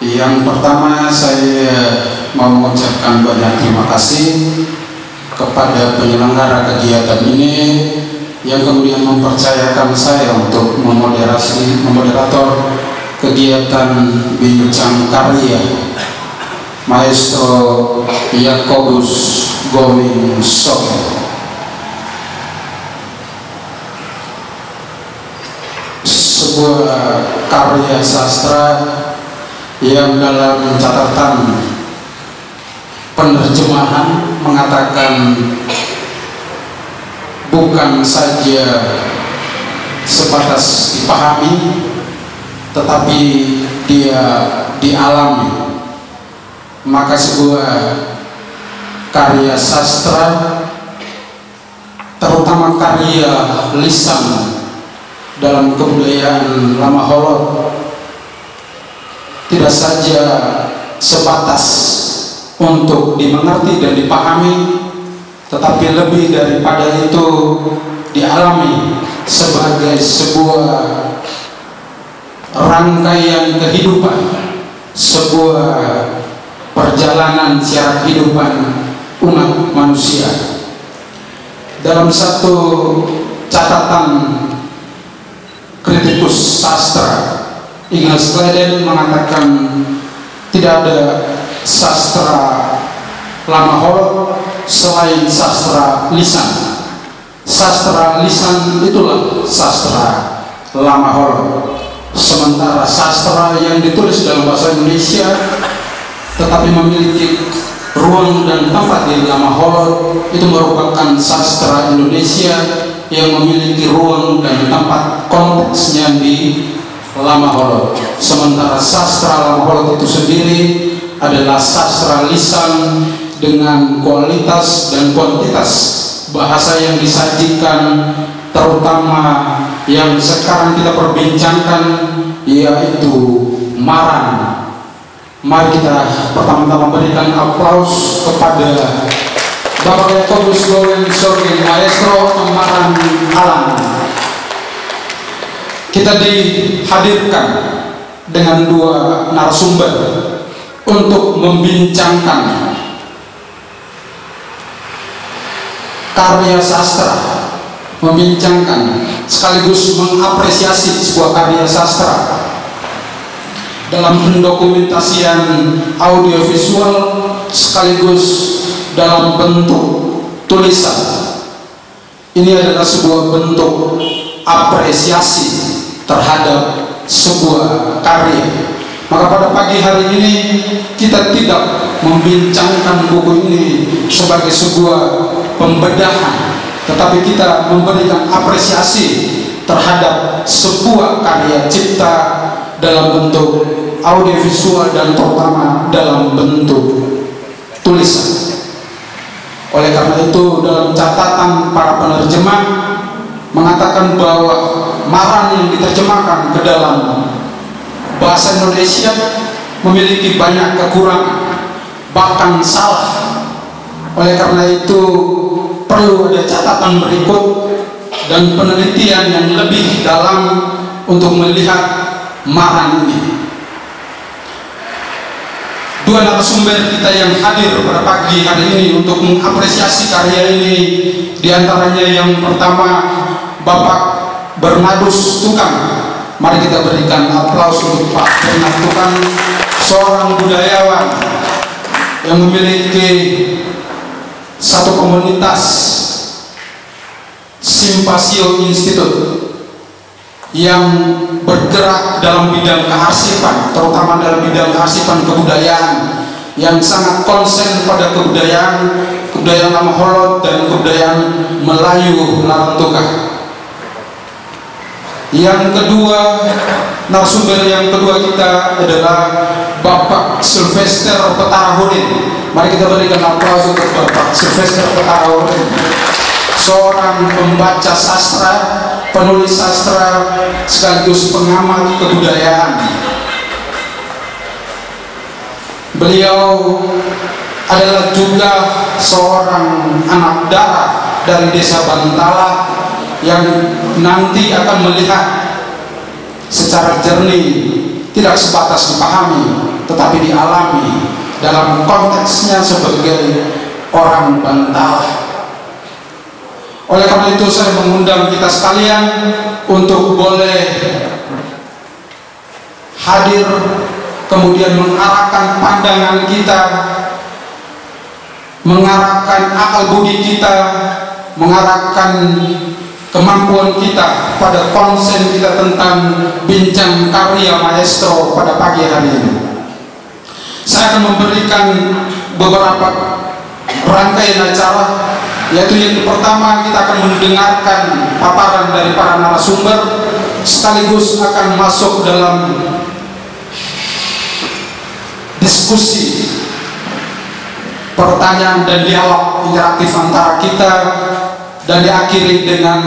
Yang pertama, saya mau mengucapkan banyak terima kasih kepada penyelenggara kegiatan ini yang kemudian mempercayakan saya untuk memoderator kegiatan Bincang Karya Maestro Yakobus Gowing Sok. Sebuah karya sastra yang dalam catatan penerjemahan mengatakan bukan saja sebatas dipahami, tetapi dia dialami. Maka sebuah karya sastra, terutama karya lisan dalam kebudayaan Lama Holod, tidak saja sebatas untuk dimengerti dan dipahami, tetapi lebih daripada itu dialami sebagai sebuah rangkaian kehidupan, sebuah perjalanan sejarah kehidupan umat manusia. Dalam satu catatan kritikus sastra, Ignaz Gleeden mengatakan tidak ada sastra Lama Holod selain sastra lisan. Sastra lisan itulah sastra Lama Holod. Sementara sastra yang ditulis dalam bahasa Indonesia tetapi memiliki ruang dan tempat di Lama Holod itu merupakan sastra Indonesia yang memiliki ruang dan tempat konteksnya di Lama Holod. Sementara sastra Lama Holod itu sendiri adalah sastra lisan dengan kualitas dan kuantitas bahasa yang disajikan, terutama yang sekarang kita perbincangkan, yaitu Maran. Mari kita pertama-tama berikan aplaus kepada Bapak Yakobus Gowing Sok, Maestro Maran Alam. Kita dihadirkan dengan dua narasumber untuk membincangkan karya sastra, membincangkan sekaligus mengapresiasi sebuah karya sastra dalam pendokumentasian audiovisual sekaligus dalam bentuk tulisan. Ini adalah sebuah bentuk apresiasi terhadap sebuah karya. Maka pada pagi hari ini kita tidak membincangkan buku ini sebagai sebuah pembedahan, tetapi kita memberikan apresiasi terhadap sebuah karya cipta dalam bentuk audiovisual dan terutama dalam bentuk tulisan. Oleh karena itu, dalam catatan para penerjemah mengatakan bahwa Maran yang diterjemahkan ke dalam bahasa Indonesia memiliki banyak kekurangan, bahkan salah. Oleh karena itu perlu ada catatan berikut dan penelitian yang lebih dalam untuk melihat Maran ini. Dua narasumber kita yang hadir pada pagi hari ini untuk mengapresiasi karya ini, diantaranya yang pertama Bapak Bernardus Tukang. Mari kita berikan aplaus untuk Pak Bernardus Tukang, seorang budayawan yang memiliki satu komunitas Simpasio Institute yang bergerak dalam bidang kearsipan, terutama dalam bidang kearsipan kebudayaan, yang sangat konsen pada kebudayaan Lama Holod dan kebudayaan Melayu Larantuka. Yang kedua, narasumber yang kedua kita adalah Bapak Sylvester Petarahurin. Mari kita berikan aplaus untuk Bapak Sylvester Petarahurin, seorang pembaca sastra, penulis sastra, sekaligus pengamat kebudayaan. Beliau adalah juga seorang anak darah dari desa Bantala yang nanti akan melihat secara jernih, tidak sebatas dipahami, tetapi dialami dalam konteksnya sebagai orang Bantalah. Oleh karena itu saya mengundang kita sekalian untuk boleh hadir, kemudian mengarahkan pandangan kita, mengarahkan akal budi kita, mengarahkan kemampuan kita pada konsen kita tentang bincang karya maestro pada pagi hari ini. Saya akan memberikan beberapa rangkaian acara, yaitu yang pertama kita akan mendengarkan paparan dari para narasumber, sekaligus akan masuk dalam diskusi, pertanyaan dan dialog interaktif antara kita, dan diakhiri dengan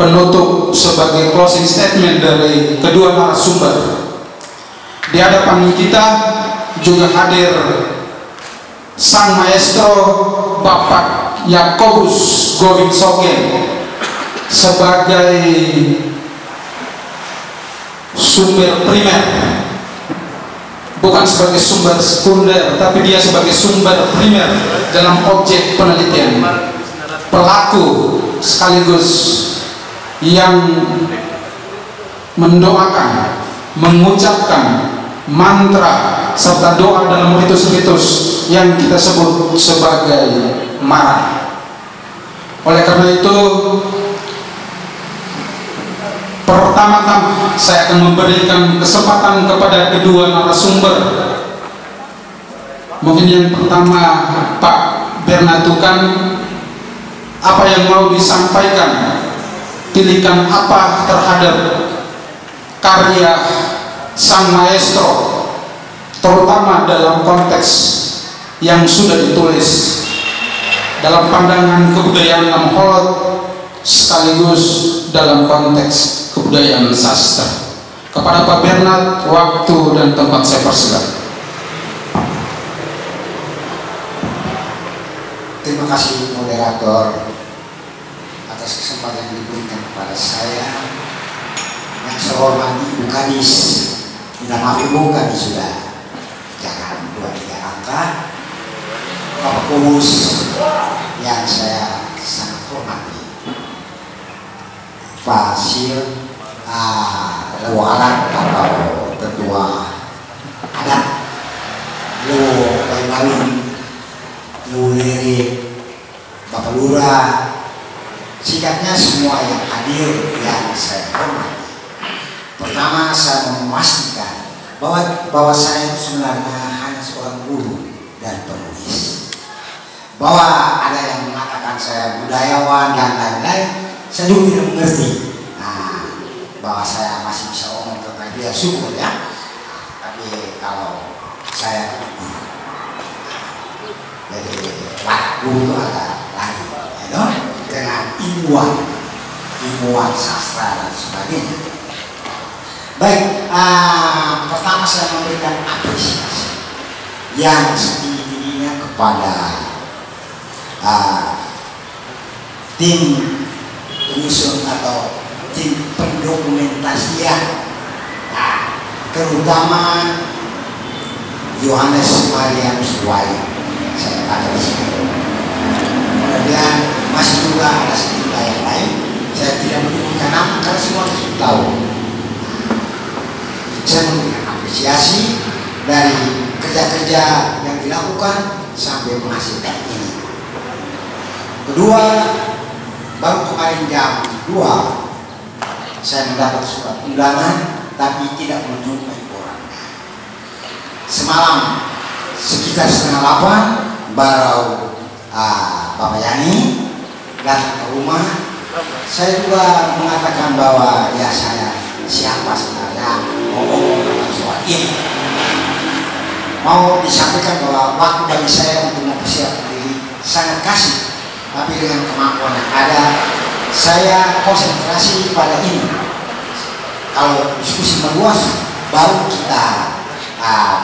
penutup sebagai closing statement dari kedua narasumber. Di hadapan kita juga hadir sang maestro Bapak Yakobus Goving Sogen sebagai sumber primer, bukan sebagai sumber sekunder, tapi dia sebagai sumber primer dalam objek penelitian, pelaku sekaligus yang mendoakan, mengucapkan mantra serta doa dalam ritus-ritus yang kita sebut sebagai mara. Oleh karena itu, pertama-tama saya akan memberikan kesempatan kepada kedua narasumber. Mungkin yang pertama Pak Bernard Tukan, apa yang mau disampaikan, tilikan apa terhadap karya sang maestro, terutama dalam konteks yang sudah ditulis dalam pandangan kebudayaan Lamholot sekaligus dalam konteks kebudayaan sastra. Kepada Pak Bernard, waktu dan tempat saya persilakan. Terima kasih moderator atas kesempatan yang diberikan kepada saya. Yang saya hormati Ibu Kadis, minta maaf Ibu Kadis sudah jangan 2-3 angka. Bapak Kumus yang saya sangat hormati, Pak Sil Lewaran atau Ketua Adat, Lu Bayi-Bayi, Lu Liri, Bapak Lurah, sikapnya semua yang hadir yang saya hormati. Pertama, saya memastikan bahwa saya itu sebenarnya hanya seorang guru dan penulis. Bahwa ada yang mengatakan saya budayawan dan lain-lain, saya juga tidak mengerti. Nah, bahwa saya masih bisa omong tentang itu ya syukur ya. Tapi kalau saya guru, jadi para guru itu agak lain, ya, dengan ilmuwan sastra dan sebagainya. Baik, pertama saya memberikan apresiasi yang setinggi-tingginya kepada tim penyusun atau tim pendokumentasian, terutama Yohanes Marianus Wahyu, saya kata di sini. Kemudian masih juga ada sejumlah yang lain, saya tidak menyebutkan nama karena semua sudah tahu. Saya memberikan apresiasi dari kerja-kerja yang dilakukan sampai menghasilkan ini. Kedua, baru kemarin jam 2 saya mendapat surat undangan tapi tidak menjumpai orangnya. Semalam sekitar 7:30 baru Bapak Yani datang ke rumah. Saya juga mengatakan bahwa ya saya siapa sebenarnya ngomong tentang soal ini. Mau disampaikan bahwa waktu bagi saya untuk mempersiapkan diri sangat kasih, tapi dengan kemampuan yang ada saya konsentrasi pada ini. Kalau diskusi meluas baru kita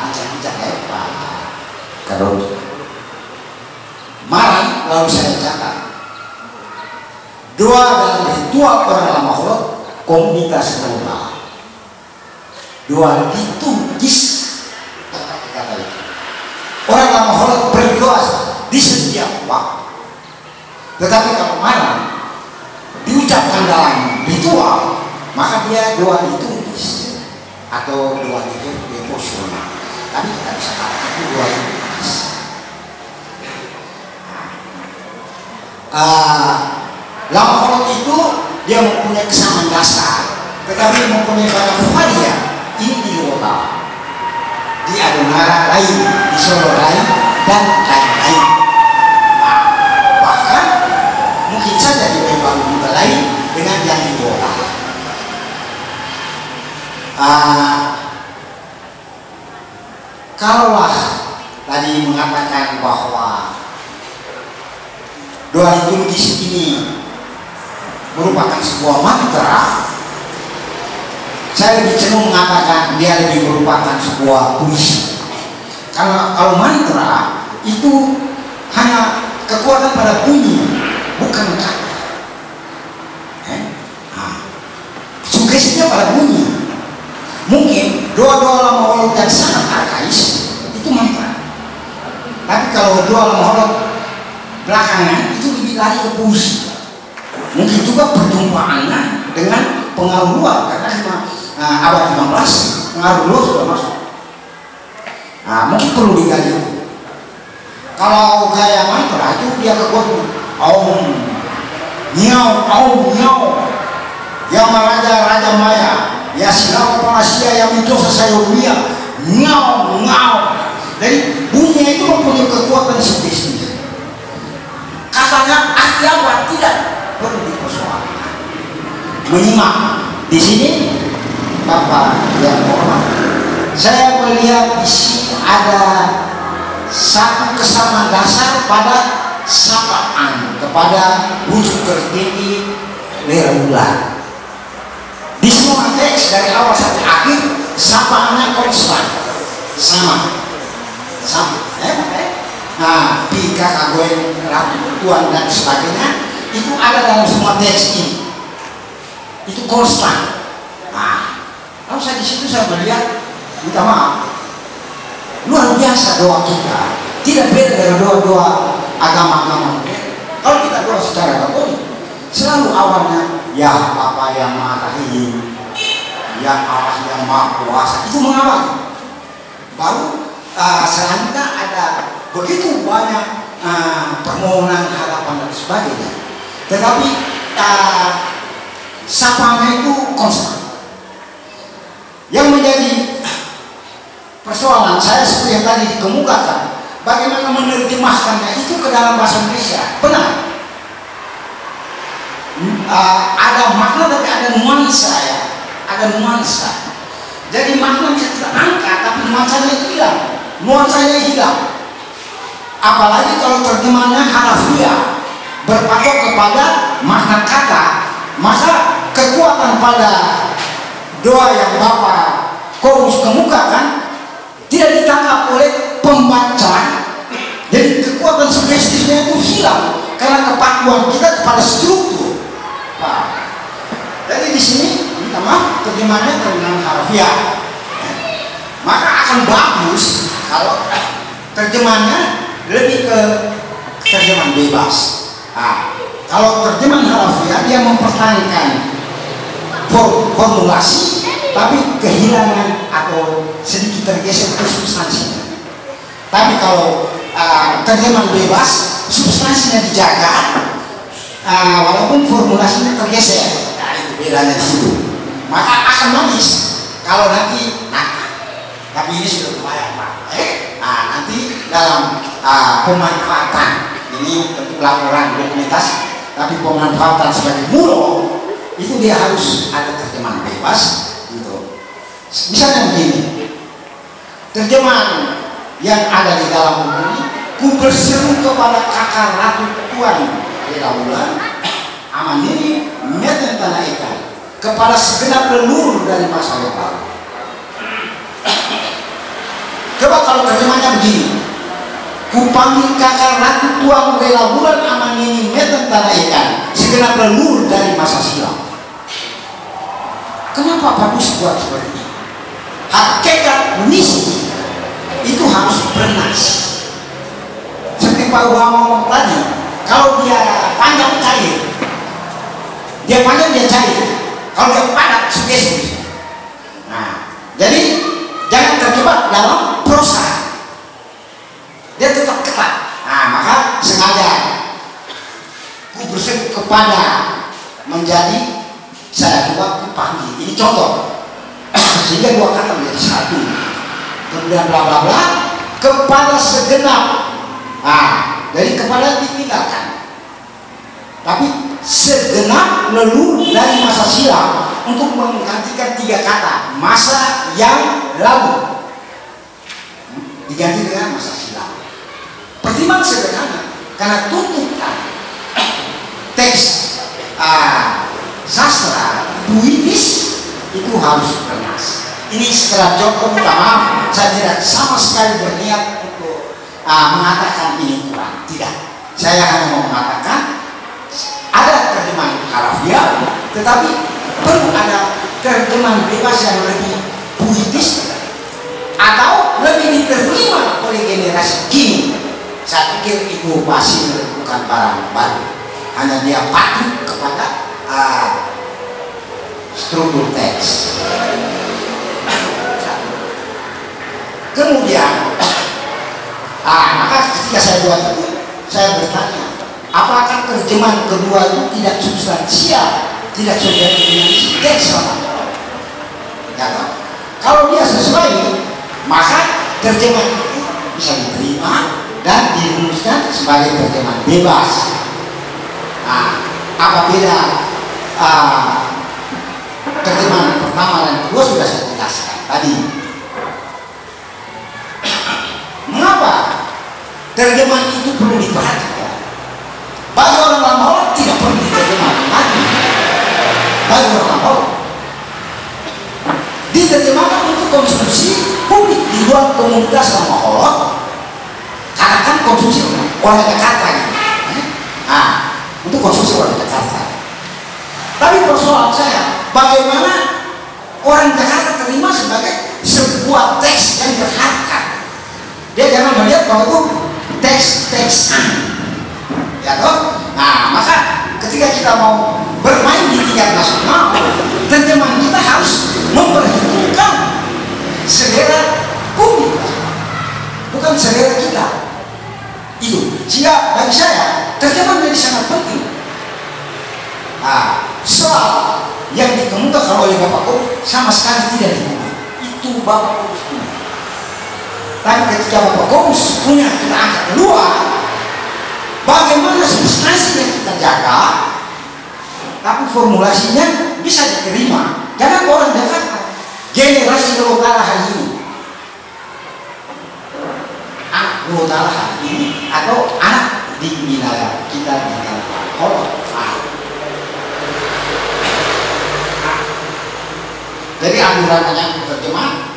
bincang-bincang ya Pak Karut. Marah lalu saya catat dua dalam ritual orang Lamholot komunitas global. doa ditugis kata itu. Orang lama holot berdoa di setiap waktu. Tetapi kalau malam diucapkan dalam ritual, maka dia doa ditugis atau doa devosional. Tapi kita bisa katakan itu doa ditugis. Lama holot itu dia mempunyai kesamaan dasar, tetapi mempunyai banyak varian. Ini di lokal, di Adonara lain, di Solo lain, dan lain-lain. Nah, bahkan mungkin saja di Lembang juga lain dengan yang di lokal. Kalaulah tadi mengatakan bahwa doa liturgis ini merupakan sebuah mantra, saya lebih cenderung mengatakan dia lebih merupakan sebuah puisi. Karena kalau mantra itu hanya kekuatan pada bunyi, bukan kata. Sugestinya pada bunyi. Mungkin doa-doa lama holot yang sangat arkais itu mantra. Tapi kalau doa lama holot belakangan itu lebih lari ke puisi. Mungkin juga perjumpaannya dengan pengaruh luar, karena abad 15 pengaruh luar sudah masuk. Nah, mungkin perlu digali. Kalau gaya mantra itu dia kekuatan Om Nyau yang Raja Maya ya silau panasia yang itu sesayuria Nyau. Jadi bunyinya itu mempunyai kekuatan sugesti. Katanya arti apa tidak perlu dipersoalkan. Menyimak di sini Bapak yang hormat, saya melihat di sini ada satu kesamaan dasar pada sapaan kepada wujud tertinggi lera bulan. Di semua teks dari awal sampai akhir sapaannya konstan, sama. Nah, pika kagoen ratu Tuhan dan sebagainya itu ada dalam semua teks ini. Itu konstan. Nah, lalu saya di situ saya melihat, minta maaf, luar biasa doa kita. Tidak beda dari doa-doa agama-agama. Kalau kita doa secara katolik, selalu awalnya ya Bapa yang Maha Rahim, ya Allah yang Maha Kuasa, itu mengawali. Baru selanjutnya ada begitu banyak permohonan, harapan dan sebagainya. Tetapi sapanya itu konstan. Yang menjadi persoalan saya seperti yang tadi dikemukakan, bagaimana menerjemahkannya itu ke dalam bahasa Indonesia. Benar, ada makna tapi ada nuansa ya, ada nuansa. Jadi makna bisa kita angkat tapi nuansanya itu hilang, nuansanya hilang. Apalagi kalau terjemahannya harafiah, berpatok kepada makna kata, maka kekuatan pada doa yang Bapak Korus kemukakan tidak ditangkap oleh pembaca. Jadi kekuatan sugestifnya itu hilang karena kepatuhan kita kepada struktur. Jadi di sini minta maaf terjemahannya terjemahan harafiah. Maka akan bagus kalau terjemahannya lebih ke terjemahan bebas. Kalau terjemahan harafiah dia mempertahankan formulasi tapi kehilangan atau sedikit tergeser ke substansinya. Tapi kalau terjemahan bebas substansinya dijaga walaupun formulasinya tergeser. Nah, itu bedanya di situ. Maka akan manis kalau nanti tapi ini sudah lumayan Pak. Nanti dalam pemanfaatan ini tentu laporan dokumentasi, tapi pemanfaatan sebagai mulo itu dia harus ada terjemahan bebas gitu. Misalnya begini, terjemahan yang ada di dalam buku ini, ku berseru kepada kakak ratu Tuhan Lera Bulan, aman ini meten tanah ikan kepada segenap leluhur dari masa lalu. Coba kalau terjemahnya begini, ku panggil kakak ratu Tuhan Lera Bulan, aman ini meten tanah ikan segenap leluhur dari masa silam. Kenapa bagus buat seperti ini? hakikat misi itu harus bernas. Seperti Pak Uwa ngomong tadi, kalau dia panjang cair, dia panjang dia cair, kalau dia padat spesies. Nah, jadi jangan terjebak dalam prosa, dia tetap ketat. Nah, maka sengaja ku bersih kepada menjadi saya coba ku panggil. Ini contoh sehingga dua kata menjadi satu. Kemudian bla bla bla kepada segenap. Nah, dari kepada ditinggalkan. Tapi segenap leluhur dari masa silam untuk menggantikan tiga kata masa yang lalu diganti dengan masa silam. Pertimbangan sederhana karena tuntutan teks sastra puitis itu harus bernas. Ini sekedar contoh, minta maaf, saya tidak sama sekali berniat untuk mengatakan ini kurang. Tidak, saya hanya mau mengatakan ada terjemahan harafiah, tetapi perlu ada terjemahan bebas yang lebih puitis atau lebih diterima oleh generasi kini. Saya pikir itu masih bukan barang baru, hanya dia patuh kepada struktur teks. Kemudian, maka ketika saya buat itu, saya bertanya, apakah terjemahan kedua itu tidak substansial, tidak sesuai dengan isi teks sama? Ya, kalau dia sesuai, maka terjemahan itu bisa diterima dan dirumuskan sebagai terjemahan bebas. Nah, apa beda terjemahan pertama dan kedua sudah saya jelaskan tadi. Mengapa terjemahan itu perlu diperhatikan? Bagi orang Lampau tidak perlu diterjemahkan lagi. Bagi orang Lampau diterjemahkan untuk konsumsi publik di luar komunitas Lampau. Karena kan konsumsi orang Jakarta gitu. Untuk konsumsi orang Jakarta. Tapi persoalan saya, bagaimana orang Jakarta terima sebagai sebuah teks yang berharga? Dia jangan melihat bahwa itu teks ya toh. Nah, maka ketika kita mau bermain di tingkat nasional, terjemahan kita harus memperhitungkan selera publik, bukan selera kita. Itu sehingga bagi saya terjemahan menjadi sangat penting. Soal yang dikemukakan oleh Bapak Kop sama sekali tidak dibuka. Itu Bapak Kop. Tapi ketika Bapak Kopus punya kita angkat keluar, bagaimana substansi yang kita jaga, tapi formulasinya bisa diterima. Jangan orang Jakarta, generasi lokal hari ini, anak lokal hari ini, atau anak di wilayah kita di Lampau. Jadi aturannya terjemah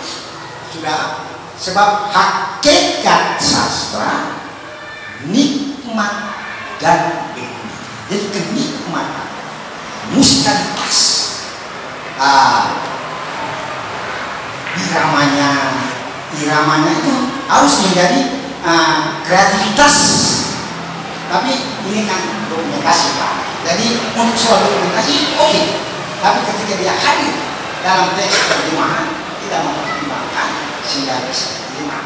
sudah. Sebab hakikat sastra nikmat dan nikmat. Jadi kenikmatan, musikalitas, iramanya itu harus menjadi kreativitas. Tapi ini kan dokumentasi Pak. Jadi untuk soal dokumentasi oke. Tapi ketika dia hadir dalam teks terjemahan tidak mempertimbangkan sehingga bisa diterima.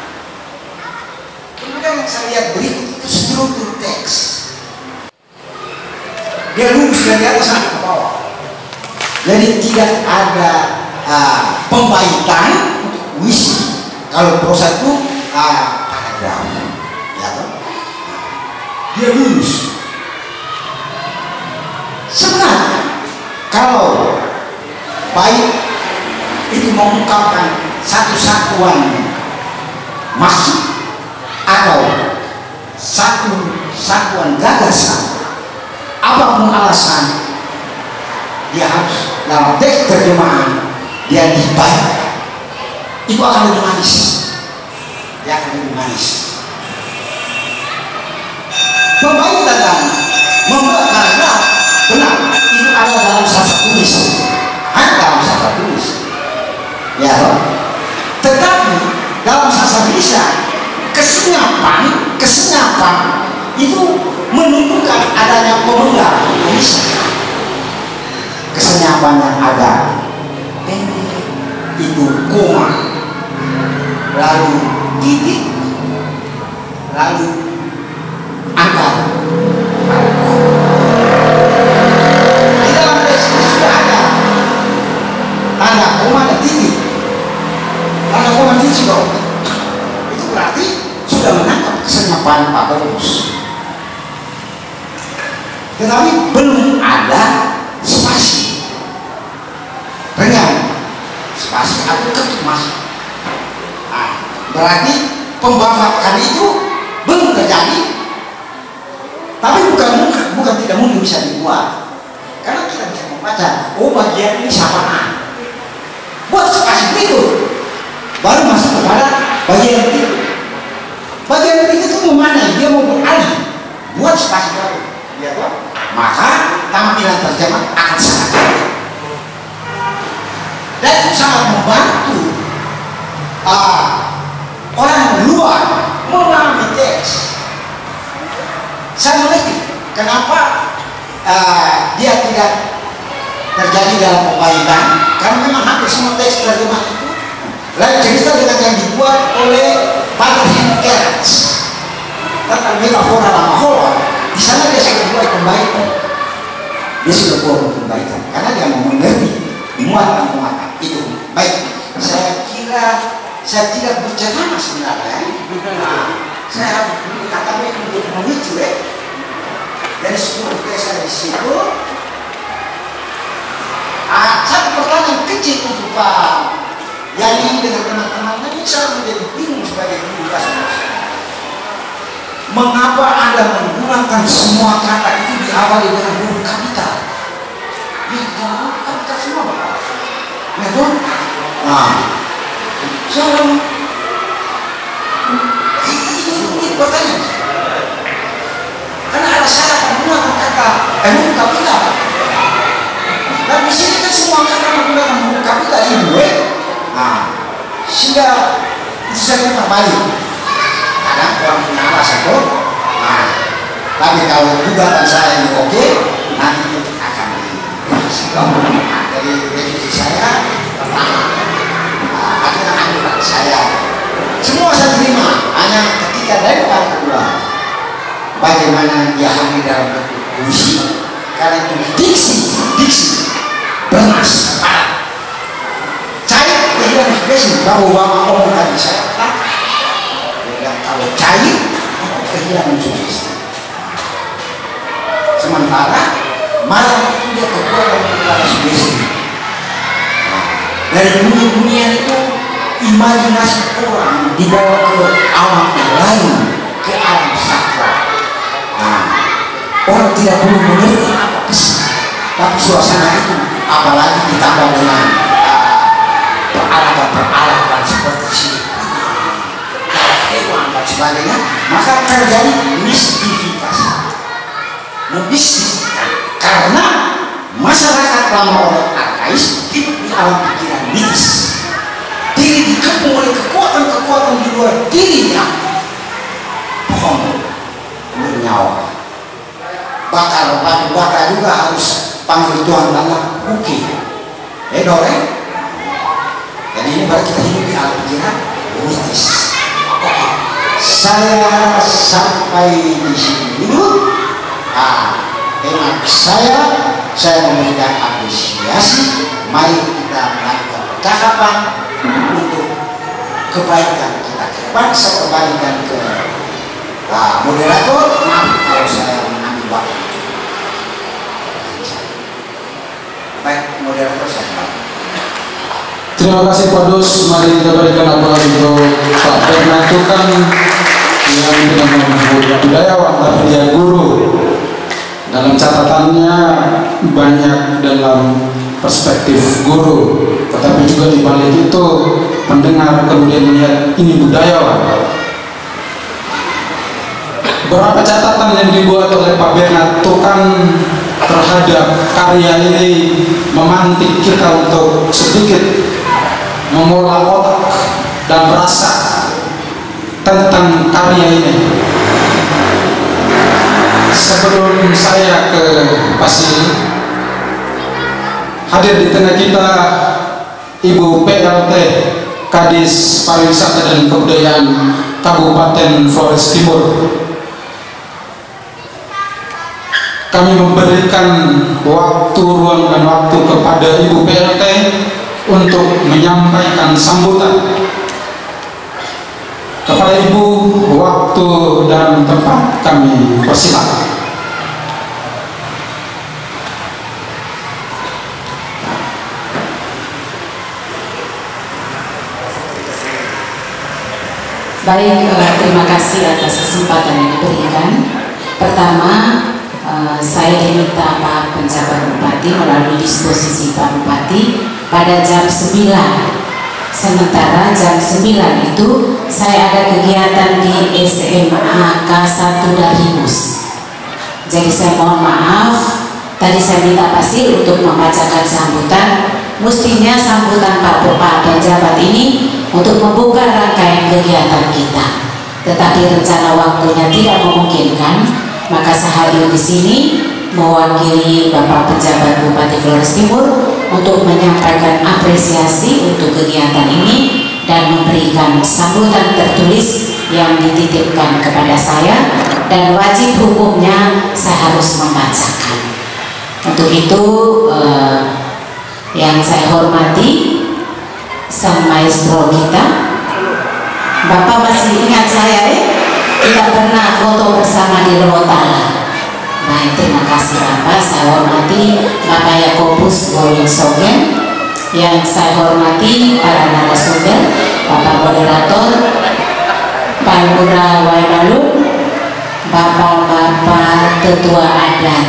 Kemudian yang saya lihat berikut itu struktur teks. Dia lurus dari atas sampai ke bawah. Jadi tidak ada pembaitan untuk puisi. Kalau prosa itu paragraf, ya kan? Dia lurus. Sebenarnya kalau baik itu mengungkapkan satu satuan maksud atau satu satuan gagasan, apapun alasan, dia harus dalam teks terjemahan dia dibayar. Itu akan lebih manis. Dia akan lebih manis. Pembaikan dan membuat paragraf benar itu ada dalam sastra tulis, hanya dalam sastra tulis. Ya, bisa kesenyapan itu menunjukkan adanya pemegang. Bisa kesenyapan yang ada pendek itu koma, lalu titik, lalu angka. Di dalam teks ini sudah ada tanda koma dan titik. Tanda koma titik sudah ada. Itu berarti sudah menangkap kesenyapan Pak Paulus. Tetapi belum ada spasi. Dengan spasi atau ketumas. Nah, berarti pembavakan itu belum terjadi. Tapi bukan tidak mungkin bisa dibuat. Karena kita bisa membaca, oh bagian ini sapaan. Buat spasi berikut, baru masuk kepada bagian berikut. Bagian berikut itu memanai, dia mau beralih, buat spasi baru. Ya, maka tampilan terjemah akan sangat baik. Dan itu sangat membantu orang luar memahami teks. Saya mengerti kenapa dia tidak terjadi dalam pembaikan, karena memang hampir semua teks terjemah itu lain cerita dengan yang dibuat oleh Pater Henkerts tentang metafora lama Holland. Di sana dia sudah buat pembaikan. Dia sudah buat pembaikan karena dia mau mengerti muatan itu. Baik, saya kira saya tidak bercerama sebenarnya. Saya katakan untuk memicu dari 10 teks di situ. Satu pertanyaan kecil untuk Pak Yani dengan teman-temannya, ini saya menjadi bingung sebagai guru bahasa Indonesia. Mengapa Anda menggunakan semua kata itu diawali dengan huruf kapital? Ya, dengan huruf kapital semua, Bapak. Ya, dong. Nah, ini pertanyaan. Karena ada syarat menggunakan kata huruf kapital. Dan di sini kan semua kata menggunakan huruf kapital ini, nah, sehingga itu saya terbalik. Kadang orang punya alasan tuh. Nah, tapi kalau gugatan saya ini oke, nanti akan direvisi. Nah, dari revisi saya pertama, akhirnya anggaran saya semua saya terima. Hanya ketika dari kali kedua, bagaimana dia hadir dalam bentuk puisi, karena itu diksi bernas padat. Cair kehilangan ekspresi bahwa ngomong tadi saya bilang kalau cair kehilangan sugesti. Sementara malam itu dia kekuatan kepada sugesti. Dari bunyi-bunyian itu imajinasi orang dibawa ke alam lain, ke alam sakral. Nah, orang tidak perlu mengerti apa kesan, tapi suasana itu apalagi ditambah dengan peralatan seperti hewan dan sebagainya, maka terjadi mistifikasi, membistikan. Karena masyarakat lama orang arkais hidup di alam pikiran mitis, diri dikepung oleh kekuatan-kekuatan di luar dirinya. Pohon bernyawa, bakar batu bakar juga harus panggil Tuhan dalam bukit. Dore. Jadi ini baru kita hidup di alam pikiran mistis. Oke, saya sampai di sini dulu. Emak saya memberikan apresiasi. Mari kita melakukan percakapan untuk kebaikan kita ke depan. Saya kembalikan ke moderator. Maaf kalau saya mengambil waktu. Baik, moderator saya kembali. Terima kasih Pak Dus. Mari kita berikan aplaus untuk Pak Bernard Tukang yang tidak menyebut budayawan tapi dia guru. Dalam catatannya banyak dalam perspektif guru, tetapi juga di balik itu pendengar kemudian melihat ini budayawan. Beberapa catatan yang dibuat oleh Pak Bernard Tukang terhadap karya ini memantik kita untuk sedikit mengolah otak dan rasa karya ini. Sebelum saya ke Pasir, hadir di tengah kita Ibu PLT Kadis Pariwisata dan Kebudayaan Kabupaten Flores Timur. Kami memberikan waktu, ruang, dan waktu kepada Ibu PLT untuk menyampaikan sambutan. Kepada Ibu, waktu dan tempat kami persilakan. Baik, terima kasih atas kesempatan yang diberikan. Pertama, saya diminta Pak Penjabat Bupati melalui disposisi Pak Bupati pada jam 9. Sementara jam 9 itu saya ada kegiatan di SMA K1 Darimus. Jadi saya mohon maaf, tadi saya minta Pasir untuk membacakan sambutan. Mestinya sambutan Pak Penjabat ini untuk membuka rangkaian kegiatan kita. Tetapi rencana waktunya tidak memungkinkan, maka saya hadir di sini mewakili Bapak Penjabat Bupati Flores Timur untuk menyampaikan apresiasi untuk kegiatan ini dan memberikan sambutan tertulis yang dititipkan kepada saya, dan wajib hukumnya saya harus membacakan. Untuk itu yang saya hormati sang maestro kita, Bapak masih ingat saya kita pernah foto bersama di Lewotala. Baik, terima kasih Bapak. Saya hormati Bapak Yakobus Gowing Sogen, yang saya hormati para narasumber, Bapak moderator, Pak Lurah Waibalun, Bapak-bapak tetua adat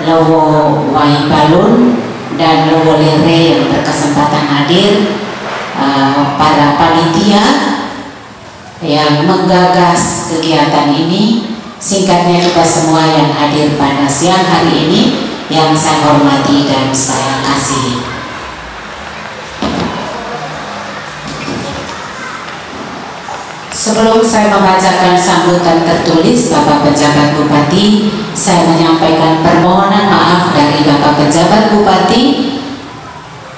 Lowo Waibalun dan Lowo Lere yang berkesempatan hadir, para panitia yang menggagas kegiatan ini, singkatnya kita semua yang hadir pada siang hari ini yang saya hormati dan saya kasihi. Sebelum saya membacakan sambutan tertulis Bapak Penjabat Bupati, saya menyampaikan permohonan maaf dari Bapak Penjabat Bupati.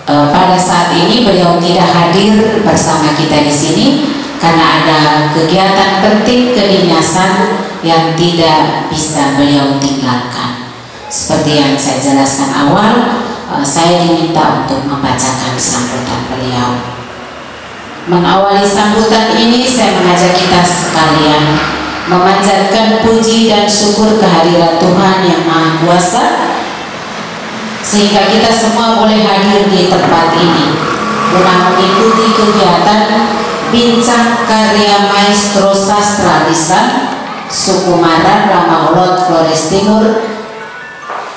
Pada saat ini beliau tidak hadir bersama kita di sini karena ada kegiatan penting kedinasan yang tidak bisa beliau tinggalkan. Seperti yang saya jelaskan awal, saya diminta untuk membacakan sambutan beliau. Mengawali sambutan ini, saya mengajak kita sekalian memanjatkan puji dan syukur kehadirat Tuhan Yang Maha Kuasa, sehingga kita semua boleh hadir di tempat ini guna mengikuti kegiatan bincang karya maestro sastra lisan suku Maran Ramaholot Flores Timur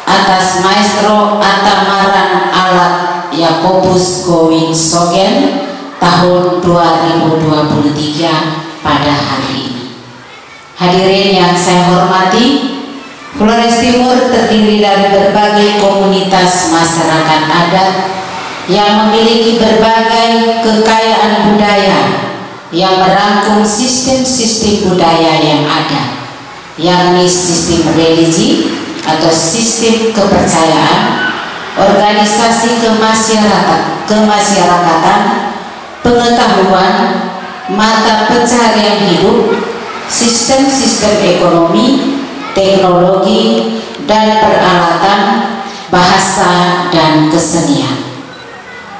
atas maestro Atamaran Alat Yakobus Gowing Sogen tahun 2023 pada hari ini. Hadirin yang saya hormati, Flores Timur terdiri dari berbagai komunitas masyarakat adat yang memiliki berbagai kekayaan budaya yang merangkum sistem-sistem budaya yang ada, yakni sistem religi atau sistem kepercayaan, organisasi kemasyarakatan, pengetahuan, mata pencaharian hidup, sistem-sistem ekonomi, teknologi, dan peralatan, bahasa, dan kesenian.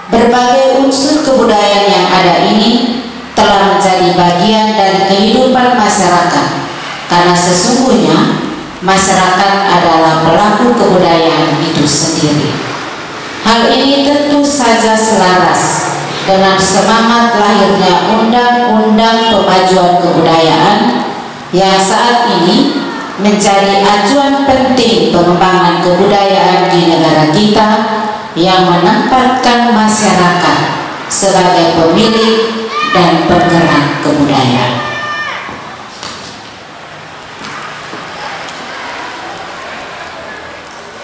Berbagai unsur kebudayaan yang ada ini telah menjadi bagian dari kehidupan masyarakat, karena sesungguhnya masyarakat adalah pelaku kebudayaan itu sendiri. Hal ini tentu saja selaras dengan semangat lahirnya Undang-Undang Pemajuan Kebudayaan yang saat ini menjadi acuan penting pengembangan kebudayaan di negara kita, yang menempatkan masyarakat sebagai pemilik dan penggerak kebudayaan.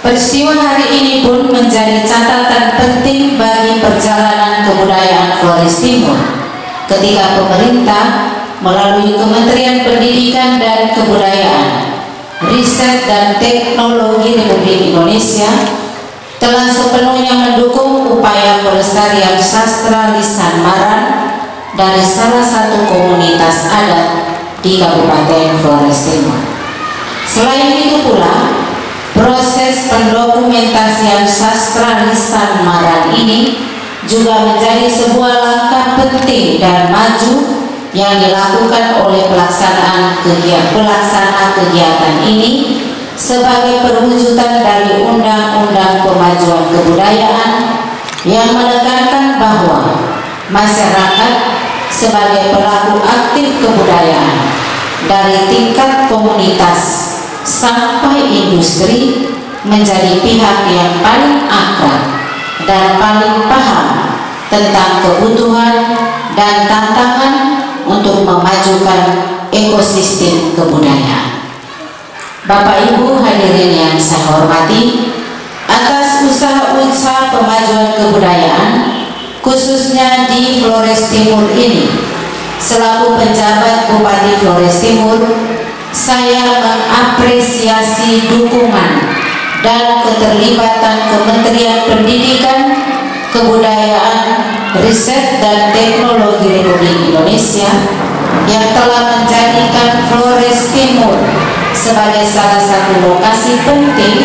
Peristiwa hari ini pun menjadi catatan penting bagi perjalanan kebudayaan Flores Timur, ketika pemerintah melalui Kementerian Pendidikan dan Kebudayaan, Riset dan Teknologi Republik Indonesia telah sepenuhnya mendukung upaya pelestarian sastra lisan Maran dari salah satu komunitas adat di Kabupaten Flores Timur. Selain itu pula, proses pendokumentasian sastra lisan Maran ini juga menjadi sebuah langkah penting dan maju yang dilakukan oleh pelaksana kegiatan ini sebagai perwujudan dari Undang-Undang Pemajuan Kebudayaan yang menekankan bahwa masyarakat sebagai pelaku aktif kebudayaan dari tingkat komunitas sampai industri menjadi pihak yang paling akrab dan paling paham tentang kebutuhan dan tantangan untuk memajukan ekosistem kebudayaan. Bapak Ibu hadirin yang saya hormati, atas usaha-usaha pemajuan kebudayaan khususnya di Flores Timur ini, selaku penjabat Bupati Flores Timur, saya mengapresiasi dukungan dan keterlibatan Kementerian Pendidikan, Kebudayaan, Riset dan Teknologi Republik Indonesia yang telah menjadikan Flores Timur sebagai salah satu lokasi penting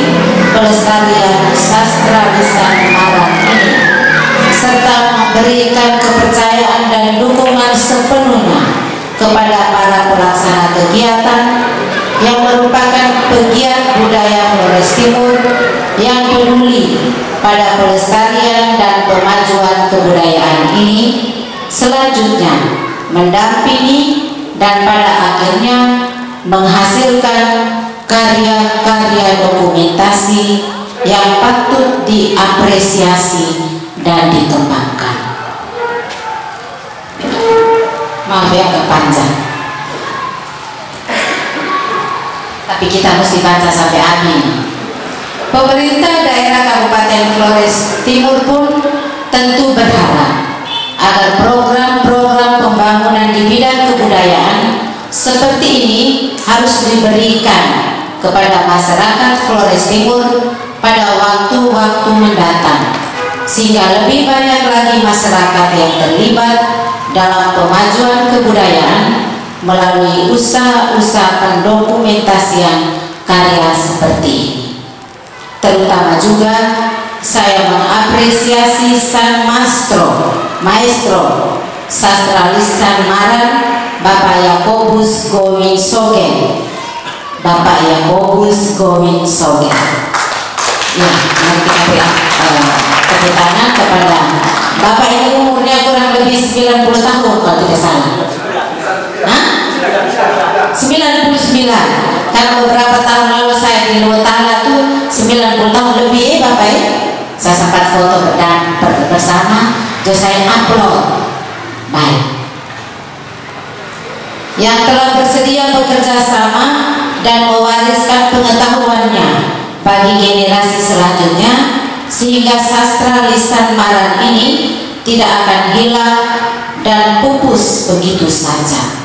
pelestarian sastra lisan Maran ini, serta memberikan kepercayaan dan dukungan sepenuhnya kepada para pelaksana kegiatan yang merupakan pegiat budaya Flores Timur yang peduli pada pelestarian dan pemajuan kebudayaan ini, selanjutnya mendampingi dan pada akhirnya menghasilkan karya-karya dokumentasi yang patut diapresiasi dan dikembangkan. Maaf ya agak panjang, tapi kita mesti baca sampai habis. Pemerintah daerah Kabupaten Flores Timur pun tentu berharap agar program-program pembangunan di bidang kebudayaan seperti ini harus diberikan kepada masyarakat Flores Timur pada waktu-waktu mendatang, sehingga lebih banyak lagi masyarakat yang terlibat dalam pemajuan kebudayaan melalui usaha-usaha pendokumentasian karya seperti ini. Terutama juga saya mengapresiasi sang maestro sastra lisan Maran, Bapak Yakobus Gowin Sogen. Bapak Yakobus Gowin Sogen. Ya, mari kita beri tepuk tangan kepada Bapak ini. Umurnya kurang lebih 90 tahun kalau tidak salah. Hah? 99. Karena beberapa tahun lalu saya di Luwutala tuh 90 tahun lebih Bapak ya. Saya sempat foto bersama, terus saya upload. Baik. Yang telah bersedia bekerja sama dan mewariskan pengetahuannya bagi generasi selanjutnya, sehingga sastra lisan Maran ini tidak akan hilang dan pupus begitu saja.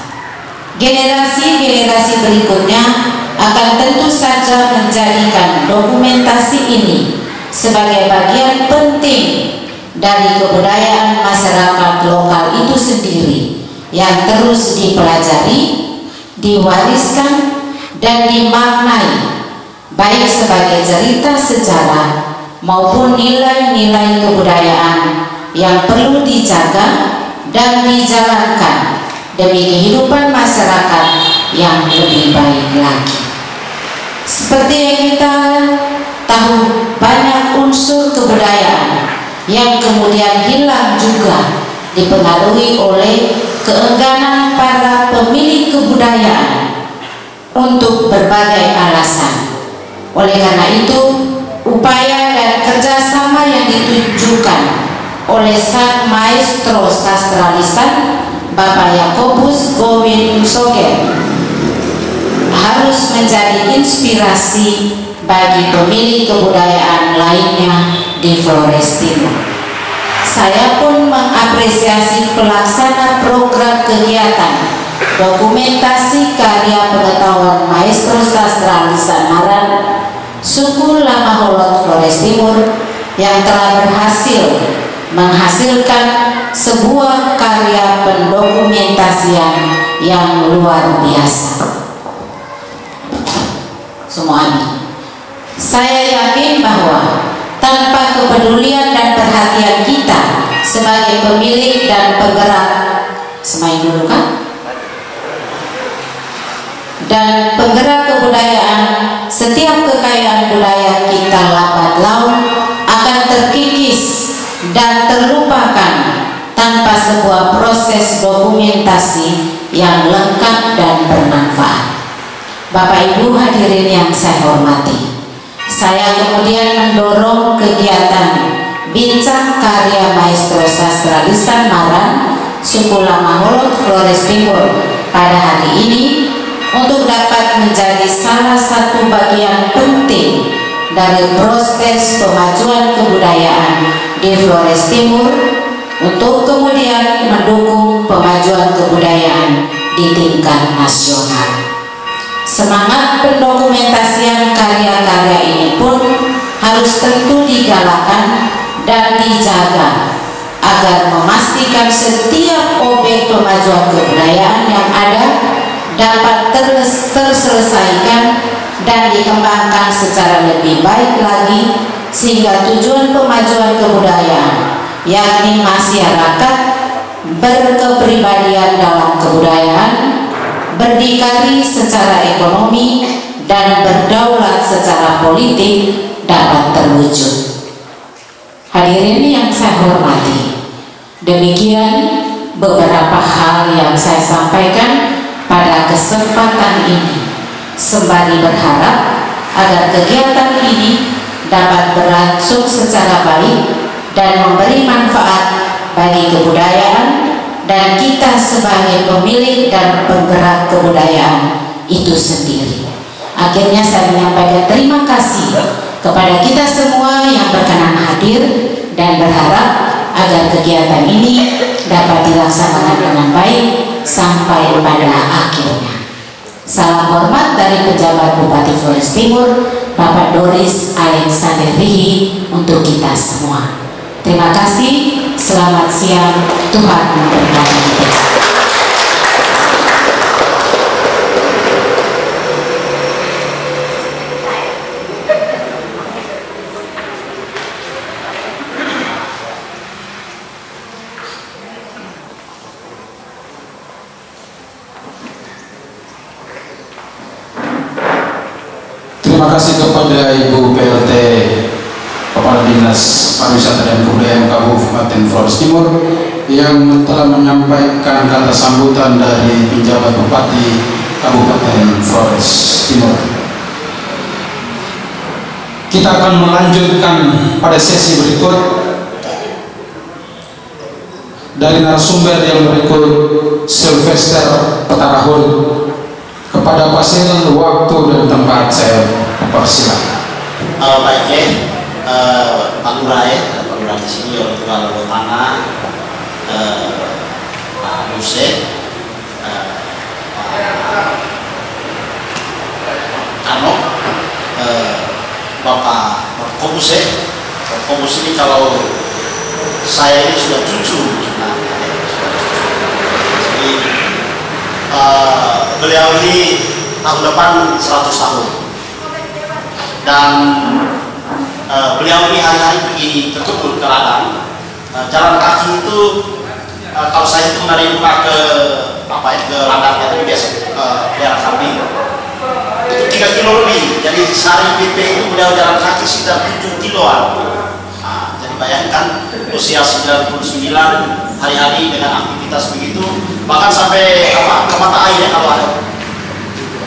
Generasi-generasi berikutnya akan tentu saja menjadikan dokumentasi ini sebagai bagian penting dari kebudayaan masyarakat lokal itu sendiri yang terus dipelajari, diwariskan, dan dimaknai baik sebagai cerita sejarah maupun nilai-nilai kebudayaan yang perlu dijaga dan dijalankan demi kehidupan masyarakat yang lebih baik lagi. Seperti yang kita tahu, banyak unsur kebudayaan yang kemudian hilang juga dipengaruhi oleh keengganan para pemilik kebudayaan untuk berbagai alasan. Oleh karena itu, upaya dan kerjasama yang ditunjukkan oleh sang maestro sastra lisan Bapak Yakobus Gowin Sogen harus menjadi inspirasi bagi pemilik kebudayaan lainnya di Flores Timur. Saya pun mengapresiasi pelaksana program kegiatan dokumentasi karya pengetahuan Maestro Sastra Lisan Maran suku Lamaholot Flores Timur yang telah berhasil menghasilkan sebuah karya pendokumentasian yang luar biasa. Semua amin. Saya yakin bahwa tanpa kepedulian dan perhatian kita sebagai pemilik dan penggerak, semain dulu kan? Dan penggerak kebudayaan, setiap kekayaan budaya kita lambat laun akan terkikis dan terlupakan tanpa sebuah proses dokumentasi yang lengkap dan bermanfaat. Bapak Ibu hadirin yang saya hormati, saya kemudian mendorong kegiatan Bincang Karya Maestro Sastra Lisan Maran suku Lamaholot Flores Timur pada hari ini untuk dapat menjadi salah satu bagian penting dari proses pemajuan kebudayaan di Flores Timur untuk kemudian mendukung pemajuan kebudayaan di tingkat nasional. Semangat pendokumentasian karya-karya ini pun harus tentu digalakkan dan dijaga agar memastikan setiap objek pemajuan kebudayaan yang ada dapat terselesaikan dan dikembangkan secara lebih baik lagi, sehingga tujuan pemajuan kebudayaan yakni masyarakat berkepribadian dalam kebudayaan, berdikari secara ekonomi, dan berdaulat secara politik dapat terwujud. Hadirin yang saya hormati, demikian beberapa hal yang saya sampaikan pada kesempatan ini, sembari berharap agar kegiatan ini dapat berlangsung secara baik dan memberi manfaat bagi kebudayaan dan kita sebagai pemilik dan penggerak kebudayaan itu sendiri. Akhirnya saya menyampaikan terima kasih kepada kita semua yang berkenan hadir dan berharap agar kegiatan ini dapat dilaksanakan dengan baik sampai pada akhirnya. Salam hormat dari pejabat Bupati Flores Timur, Bapak Doris Alexander Rihi, untuk kita semua. Terima kasih, selamat siang, Tuhan memberkati kita. Terima kasih kepada Ibu PLT Kepala Dinas Pariwisata dan Kebudayaan Kabupaten Flores Timur yang telah menyampaikan kata sambutan dari penjabat Bupati Kabupaten Flores Timur. Kita akan melanjutkan pada sesi berikut dari narasumber yang berikut, Sylvester Petarahul. Kepada pasien waktu dan tempat saya persilakan. Baik ya, Pak Lurah ya, Pak Lurah di sini, oleh Ketua Tanah, Pak Yusef, Pak Kano, Bapak Komus ya. Komus ini kalau saya ini sudah cucu, jadi beliau ini tahun depan 100 tahun dan beliau ini hari-hari pergi ke kebun, ke ladang, jalan kaki itu kalau saya itu dari rumah ke ke ladangnya itu biasa daerah kambing itu 3 kilo lebih, jadi sehari PP itu beliau jalan kaki sekitar 7 kiloan. Jadi bayangkan usia 99 hari-hari dengan aktivitas begitu, bahkan sampai ke mata air ya, kalau ada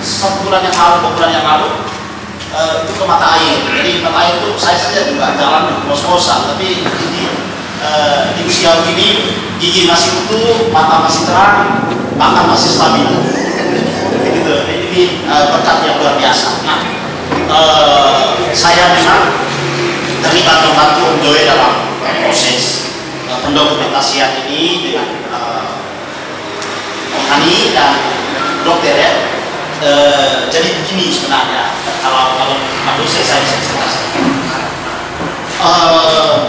1 bulan yang lalu, 2 bulan yang lalu itu ke mata air. Jadi mata air itu saya saja juga jalan kos-kosan, tapi di usia begini gigi masih utuh, mata masih terang, bahkan masih stabil. Begitu. Ini berkat yang luar biasa. Nah, saya memang terlibat membantu Om Joe dalam proses pendokumentasian ini dengan Om Hani dan dokter ya. Jadi begini sebenarnya, kalau saya ceritakan,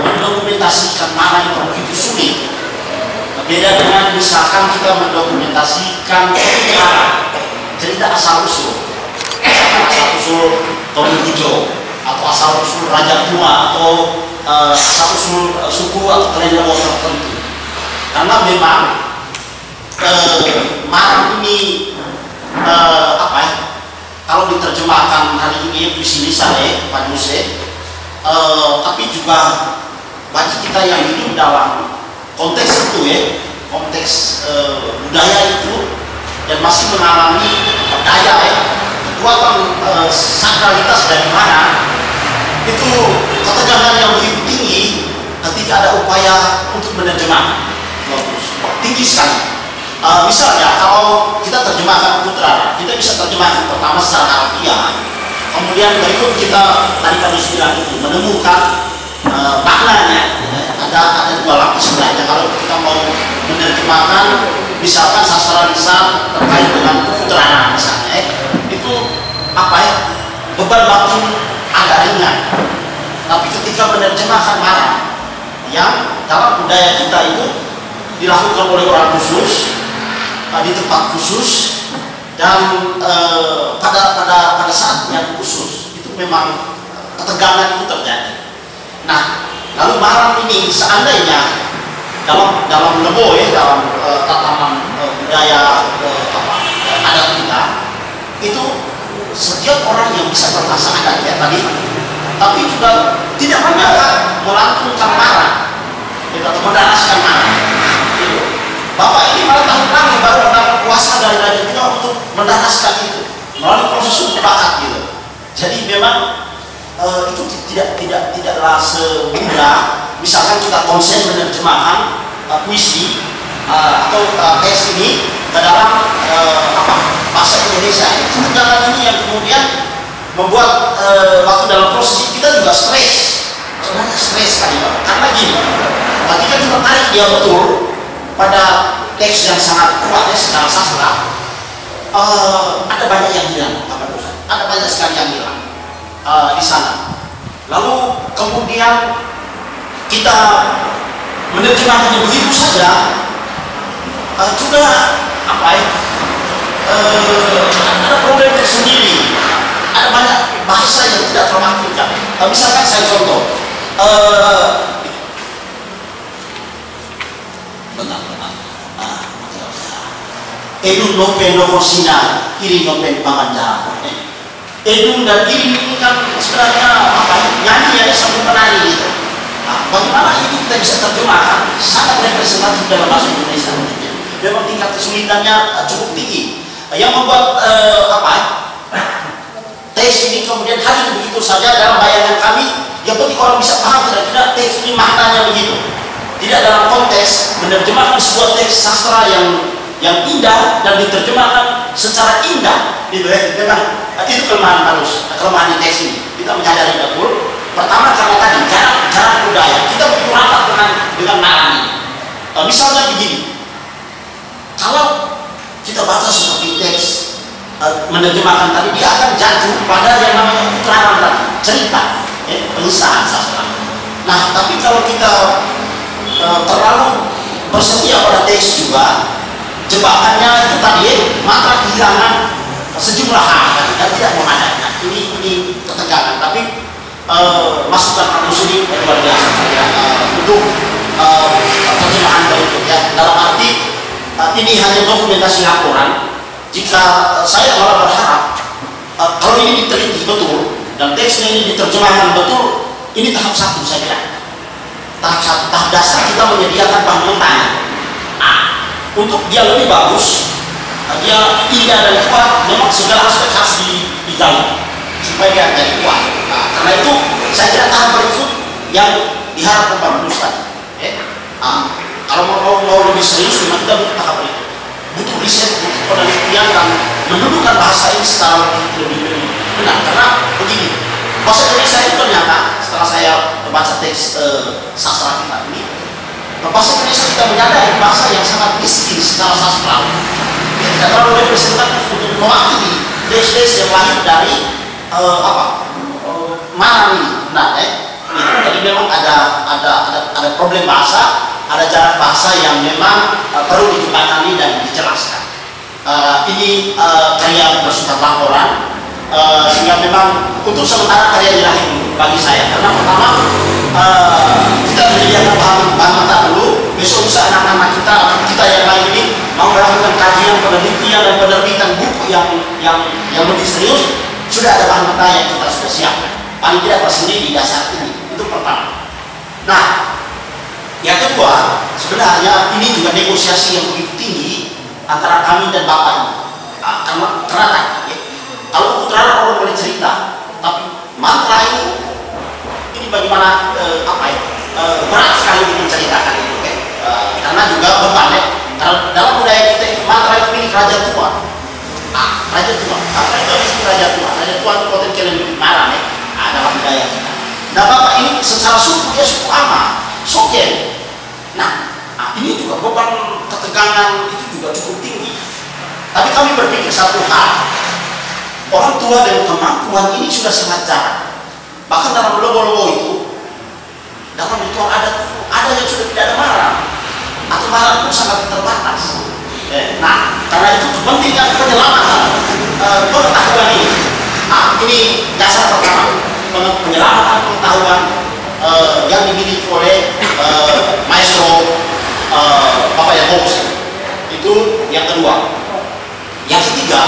mendokumentasikan mana itu begitu sulit. Beda dengan misalkan kita mendokumentasikan cerita asal usul, asal usul Tomogujo, atau asal usul Raja Tua, atau asal usul suku atau kelompok tertentu. Karena memang Marang ini kalau diterjemahkan hari ini puisi lisan Pak Yuse, tapi juga bagi kita yang hidup dalam konteks itu konteks budaya itu dan masih mengalami daya kekuatan sakralitas dari mana itu ketegangan yang begitu tinggi ketika ada upaya untuk menerjemahkan tinggi sekali. Misalnya kalau kita terjemahkan Putra, kita bisa terjemahkan pertama secara harfiah, kemudian berikut kita tadi bilang itu menemukan maknanya. Ada dua lapis sebenarnya kalau kita mau menerjemahkan misalkan sastra lisan terkait dengan Putra misalnya itu beban waktu agak ringan, tapi ketika menerjemahkan Marang yang dalam budaya kita itu dilakukan oleh orang khusus di tempat khusus dan pada saat yang khusus itu memang ketegangan itu terjadi. Nah, lalu Marang ini seandainya dalam lebo dalam tatanan budaya adat kita itu setiap orang yang bisa berbahasa adat tadi, tapi juga tidak banyak melantunkan Marang atau mendaraskan Marang. Bapak ini malah tahun lalu baru mendapat kuasa dari Raja Tua untuk mendaraskan itu melalui proses hukum bakat gitu. Jadi memang itu tidaklah semudah misalkan kita konsen menerjemahkan puisi atau teks ini ke dalam bahasa Indonesia. Ketegangan ini yang kemudian membuat waktu dalam proses kita juga stres. Sebenarnya stres sekali karena gini, ketika kita tarik dia betul pada teks yang sangat kuat secara sastra, ada banyak yang hilang, ada banyak sekali yang hilang di sana. Lalu kemudian kita menerjemahkannya begitu saja, juga ada problem tersendiri. Ada banyak bahasa yang tidak termaktulkan. Misalkan saya contoh, Edun nopen nokosina, iri nopen panganja. Edun dan iri ini kan sebenarnya nyanyi sambil menari gitu. Nah, bagaimana ini kita bisa terjemahkan sangat representatif dalam bahasa Indonesia. Memang tingkat kesulitannya cukup tinggi. Yang membuat teks ini kemudian hadir begitu saja dalam bayangan kami. Yang penting orang bisa paham tidak teks ini maknanya begitu. Tidak dalam konteks menerjemahkan sebuah teks sastra yang indah dan diterjemahkan secara indah, gitu memang itu kelemahan di teks ini. Kita menyadari betul. Pertama karena tadi jarak budaya kita begitu rapat dengan Marang ini. Misalnya begini, kalau kita baca seperti teks menerjemahkan tadi, dia akan jatuh pada yang namanya keterangan tadi, cerita, pengisahan sastra. Nah, tapi kalau kita terlalu bersetia pada teks juga, jebakannya itu tadi maka kehilangan sejumlah hal dan tidak memadai. Ini ketegangan, tapi masukan kamus ini luar biasa untuk terjemahan berikut dalam arti ini hanya dokumentasi laporan. Jika saya malah berharap kalau ini diteliti betul dan teksnya ini diterjemahkan betul, ini tahap satu saya kira. Tahap dasar kita menyediakan bahan mentahnya. Untuk dia lebih bagus, dia indah dan kuat, memang segala aspek harus digali supaya dia jadi kuat. Karena itu saya kira tahap berikut yang diharapkan Pak Ustaz. Kalau mau lebih serius, memang kita butuh tahap berikut. Butuh riset, butuh penelitian dan mendudukan bahasa ini secara lebih benar. Karena begini, bahasa Indonesia itu ternyata setelah saya membaca teks sastra kita ini, bahasa Indonesia kita menyadari bahasa yang sangat miskin secara sastra. tidak terlalu representatif untuk mewakili des-des yang lahir dari Marang ini. Nah, itu jadi memang ada problem bahasa, ada jarak bahasa yang memang perlu dijembatani dan dijelaskan. Ini karya bersifat laporan, sehingga memang untuk sementara karya dilahir dulu bagi saya, karena pertama kita menyediakan bahan mentah dulu, besok bisa anak-anak kita yang lain ini mau melakukan kajian, penelitian dan penerbitan buku yang lebih serius, sudah ada bahan mentah yang kita sudah siapkan. Paling tidak tersendiri di dasar ini, itu pertama. Nah, yang kedua, sebenarnya ini juga negosiasi yang begitu tinggi antara kami dan Bapak ini. Karena kalau putra orang boleh cerita, tapi mantra ini bagaimana berat sekali menceritakan itu, karena juga beban. Karena dalam budaya kita itu mantra itu milik raja tua. Raja tua, apa itu milik raja tua? Raja tua itu potensial yang lebih marah dalam budaya kita. Nah, Bapak ini secara suku dia suku Ama, Sogen. Nah, ini juga beban ketegangan itu juga cukup tinggi. Tapi kami berpikir satu hal, orang tua dan kemampuan ini sudah sangat jarang. Bahkan dalam logo-logo itu, dalam ritual adat ada yang sudah tidak ada marang, atau marang pun sangat terbatas. Nah, karena itu kepentingan penyelamatan pengetahuan ini. Ini dasar pertama, penyelamatan pengetahuan yang dimiliki oleh Maestro Bapak Yakobus. Itu yang kedua. Yang ketiga,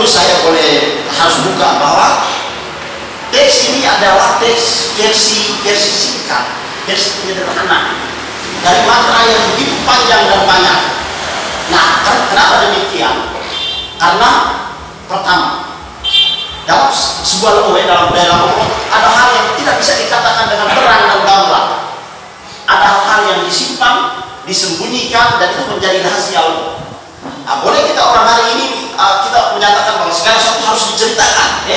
saya harus buka bahwa teks ini adalah teks versi singkat, versi sederhana dari mantra yang begitu panjang dan banyak. Nah, kenapa demikian? Karena pertama, dalam sebuah logo, dalam budaya logo, ada hal yang tidak bisa dikatakan dengan terang dan gamblang. Ada hal yang disimpan, disembunyikan, dan itu menjadi rahasia logo. Boleh kita orang hari ini kita menyatakan bahwa segala sesuatu harus diceritakan,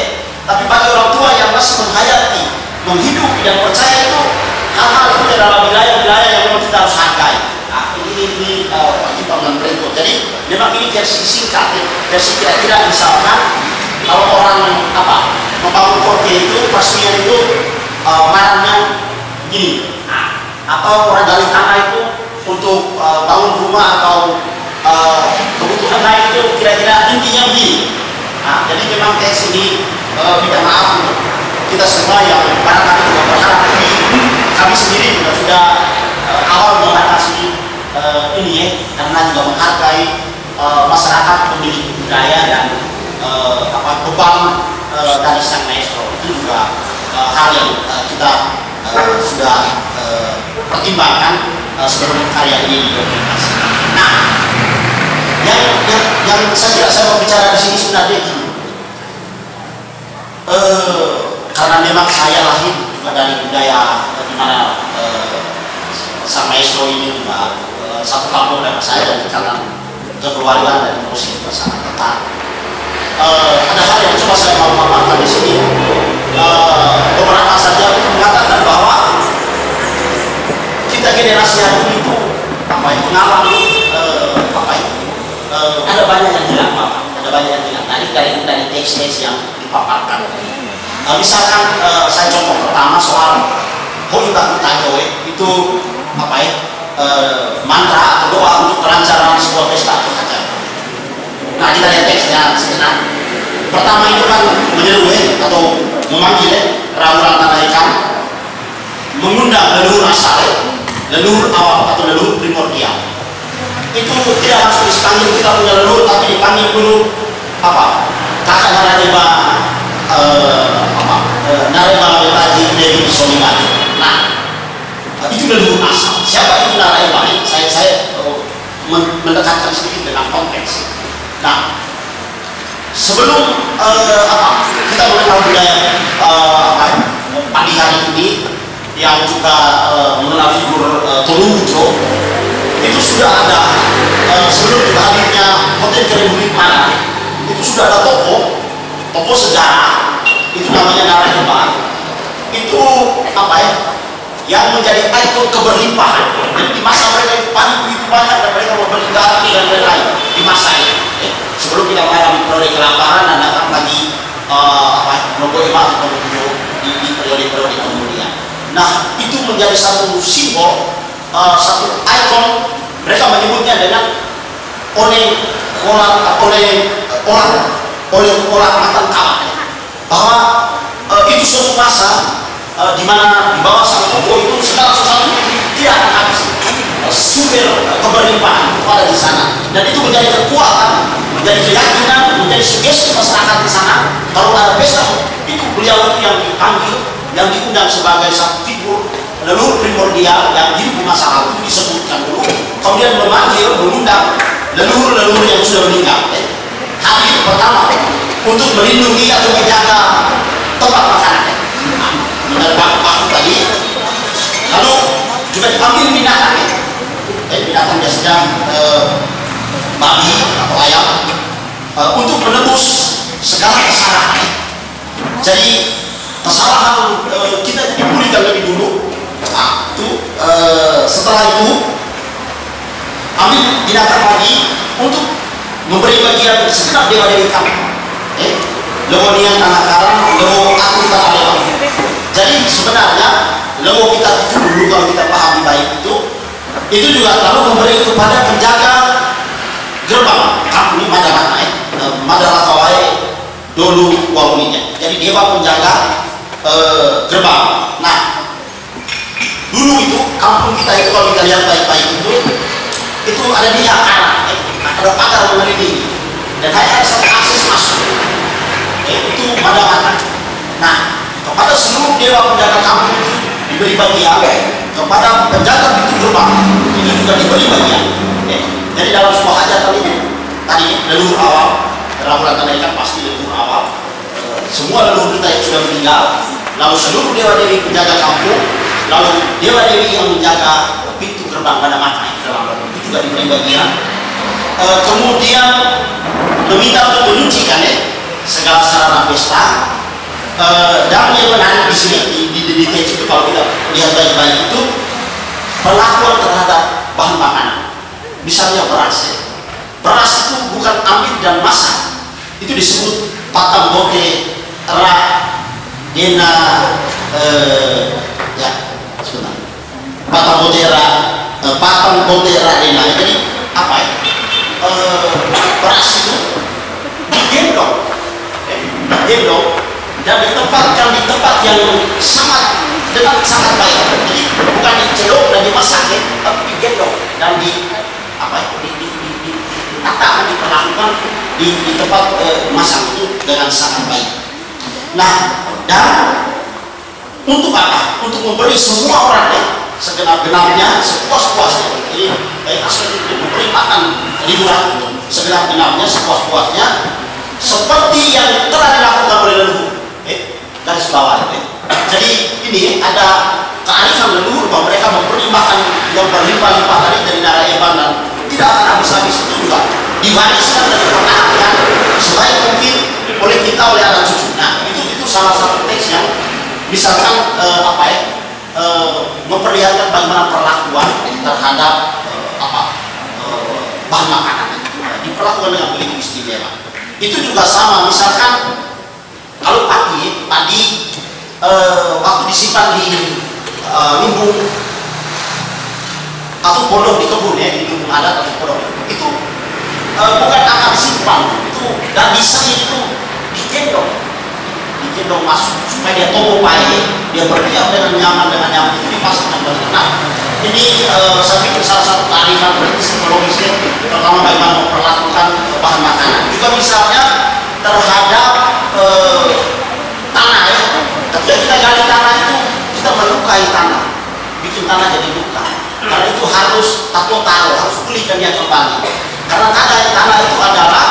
tapi bagi orang tua yang masih menghayati, menghidupi dan percaya itu hal-hal itu adalah wilayah-wilayah yang memang kita harus hargai. Ini pertimbangan berikut. Jadi memang ini versi singkat, versi kira-kira misalkan kalau orang membangun korte itu pastinya itu marahnya gini, atau orang gali tanah itu untuk bangun rumah atau kebutuhan lain itu kira-kira intinya begini. Nah, jadi memang teks ini minta maaf untuk kita semua yang barangkali juga berharap ini, kami sendiri juga sudah awal mengatasi ini karena juga menghargai masyarakat pemilik budaya dan beban dari sang maestro. Itu juga hal yang kita sudah pertimbangkan sebelum karya ini didokumentasi. Nah, yang saya mau bicara di sini sebenarnya gini, karena memang saya lahir juga dari budaya di mana sang maestro ini juga satu kampung dengan saya, dan karena kekeluargaan dan musik juga sangat ketat. Ada hal yang coba saya mau paparkan di sini. Beberapa saja itu mengatakan bahwa kita generasi yang itu mengalami ada banyak yang hilang, Pak. Ada banyak yang hilang. Dari teks-teks yang dipaparkan. Misalkan saya contoh pertama soal Hoyuta Kutajo itu mantra atau doa untuk kelancaran sebuah pesta atau hajat. Nah, kita lihat teksnya sebenarnya. Pertama itu kan menyeru atau memanggil ramuan tanah ikan, mengundang leluhur asal, leluhur awal atau leluhur primordial. Itu tidak harus dipanggil kita punya leluhur, tapi dipanggil dulu kakak Naradeba Nareba Betaji Dewi Solimani. Nah, itu leluhur asal. Siapa itu Nareba? Saya mendekatkan sedikit dengan konteks. Nah, sebelum kita mengenal budaya pagi hari ini yang juga mengenal figur Tolujo, itu sudah ada sebelum kita hadirnya Hotel Republik Mana, itu sudah ada toko sejarah, itu namanya Narayaba. Itu yang menjadi ikon keberlimpahan. Jadi di masa mereka itu paling begitu banyak dan mereka membeli garam dan lain-lain di masa itu. periode kelaparan dan datang lagi Robo Emas atau Robo di periode kemudian. Nah, itu menjadi satu simbol, satu ikon. Mereka menyebutnya dengan oleh matan kawat, bahwa itu suatu masa di mana di bawah sang tokoh itu segala sesuatu tidak akan habis, sumber keberlimpahan ada di sana, dan itu menjadi kekuatan, menjadi keyakinan, menjadi sugesti masyarakat di sana. Kalau ada pesta, itu beliau itu yang dipanggil, yang diundang sebagai satu figur leluhur primordial yang hidup di masa lalu disebutkan dulu, kemudian mengundang leluhur-leluhur yang sudah meninggal hadir pertama untuk melindungi atau menjaga tempat makanan. Benar baku tadi, lalu juga dipanggil binatang, binatang biasanya babi atau ayam, untuk menebus segala kesalahan. Jadi kesalahan kita dipulihkan lebih dulu. Nah, setelah itu ambil binatang lagi untuk memberi bagian segenap dewa-dewi kami. Lewonian tanah karang, lewo aku tanah lewa. Jadi sebenarnya lewo kita itu dulu, kalau kita pahami baik itu juga lalu memberi kepada penjaga gerbang kampung Madara, Madara Kawai dulu wawuninya. Jadi dewa penjaga gerbang. Nah, dulu itu kampung kita itu kalau kita lihat baik-baik itu ada dia kanan, ada pagar mengelilingi, dan hanya ada satu akses masuk, itu Madara. Nah, kepada seluruh dewa penjaga kampung itu diberi bagian, kepada penjaga pintu gerbang itu juga diberi bagian. Jadi dalam sebuah hajatan ini tadi leluhur awal, Ramulan Tanaikan pasti leluhur awal, semua leluhur kita yang sudah meninggal, lalu seluruh dewa-dewi penjaga kampung, lalu dewa-dewi yang menjaga pintu gerbang pada mata itu juga diberi bagian. Kemudian meminta untuk menyucikan segala sarana pesta. Dan yang menarik di sini di teks itu kalau kita lihat baik-baik itu perlakuan terhadap bahan makanan. Misalnya beras. Beras itu bukan ambil dan masak. Itu disebut patang bote ra dena sebentar. Patang bote ra dena. Jadi apa ya? Beras itu digendong. Dan ditempatkan di tempat yang sangat baik. Jadi bukan dicelok dan dimasak, tapi digendong dan diperlakukan di tempat masak itu dengan sangat baik. Nah, dan untuk apa? Untuk memberi semua orang segenap-genapnya, sepuas-puasnya. Jadi memberi makan liburan segenap-genapnya, sepuas-puasnya, seperti yang telah dilakukan oleh leluhur. Garis bawah. Jadi ini ada kearifan leluhur bahwa mereka memberi makan yang berlimpah-limpah tadi dari darah Eban dan tidak akan habis-habis. Itu juga diwariskan dan dipertahankan sebaik mungkin oleh kita, oleh anak cucu. Nah, itu salah satu teks yang misalkan memperlihatkan bagaimana perlakuan terhadap bahan makanan diperlakukan dengan begitu istimewa. Itu juga sama, misalkan kalau padi waktu disimpan di limbung atau pondok di kebun di limbung adat atau pondok itu bukan akan disimpan itu, dan disanya itu digendong masuk supaya dia tobo paye, dia berdiam dengan nyaman itu dipasangkan benar. Nah, ini saya pikir salah satu kearifan psikologisnya, terutama bagaimana memperlakukan bahan makanan. Juga misalnya terhadap tanah ketika kita gali tanah itu kita melukai tanah, bikin tanah jadi luka. Karena itu harus harus pulihkan dia kembali. Karena tanah itu adalah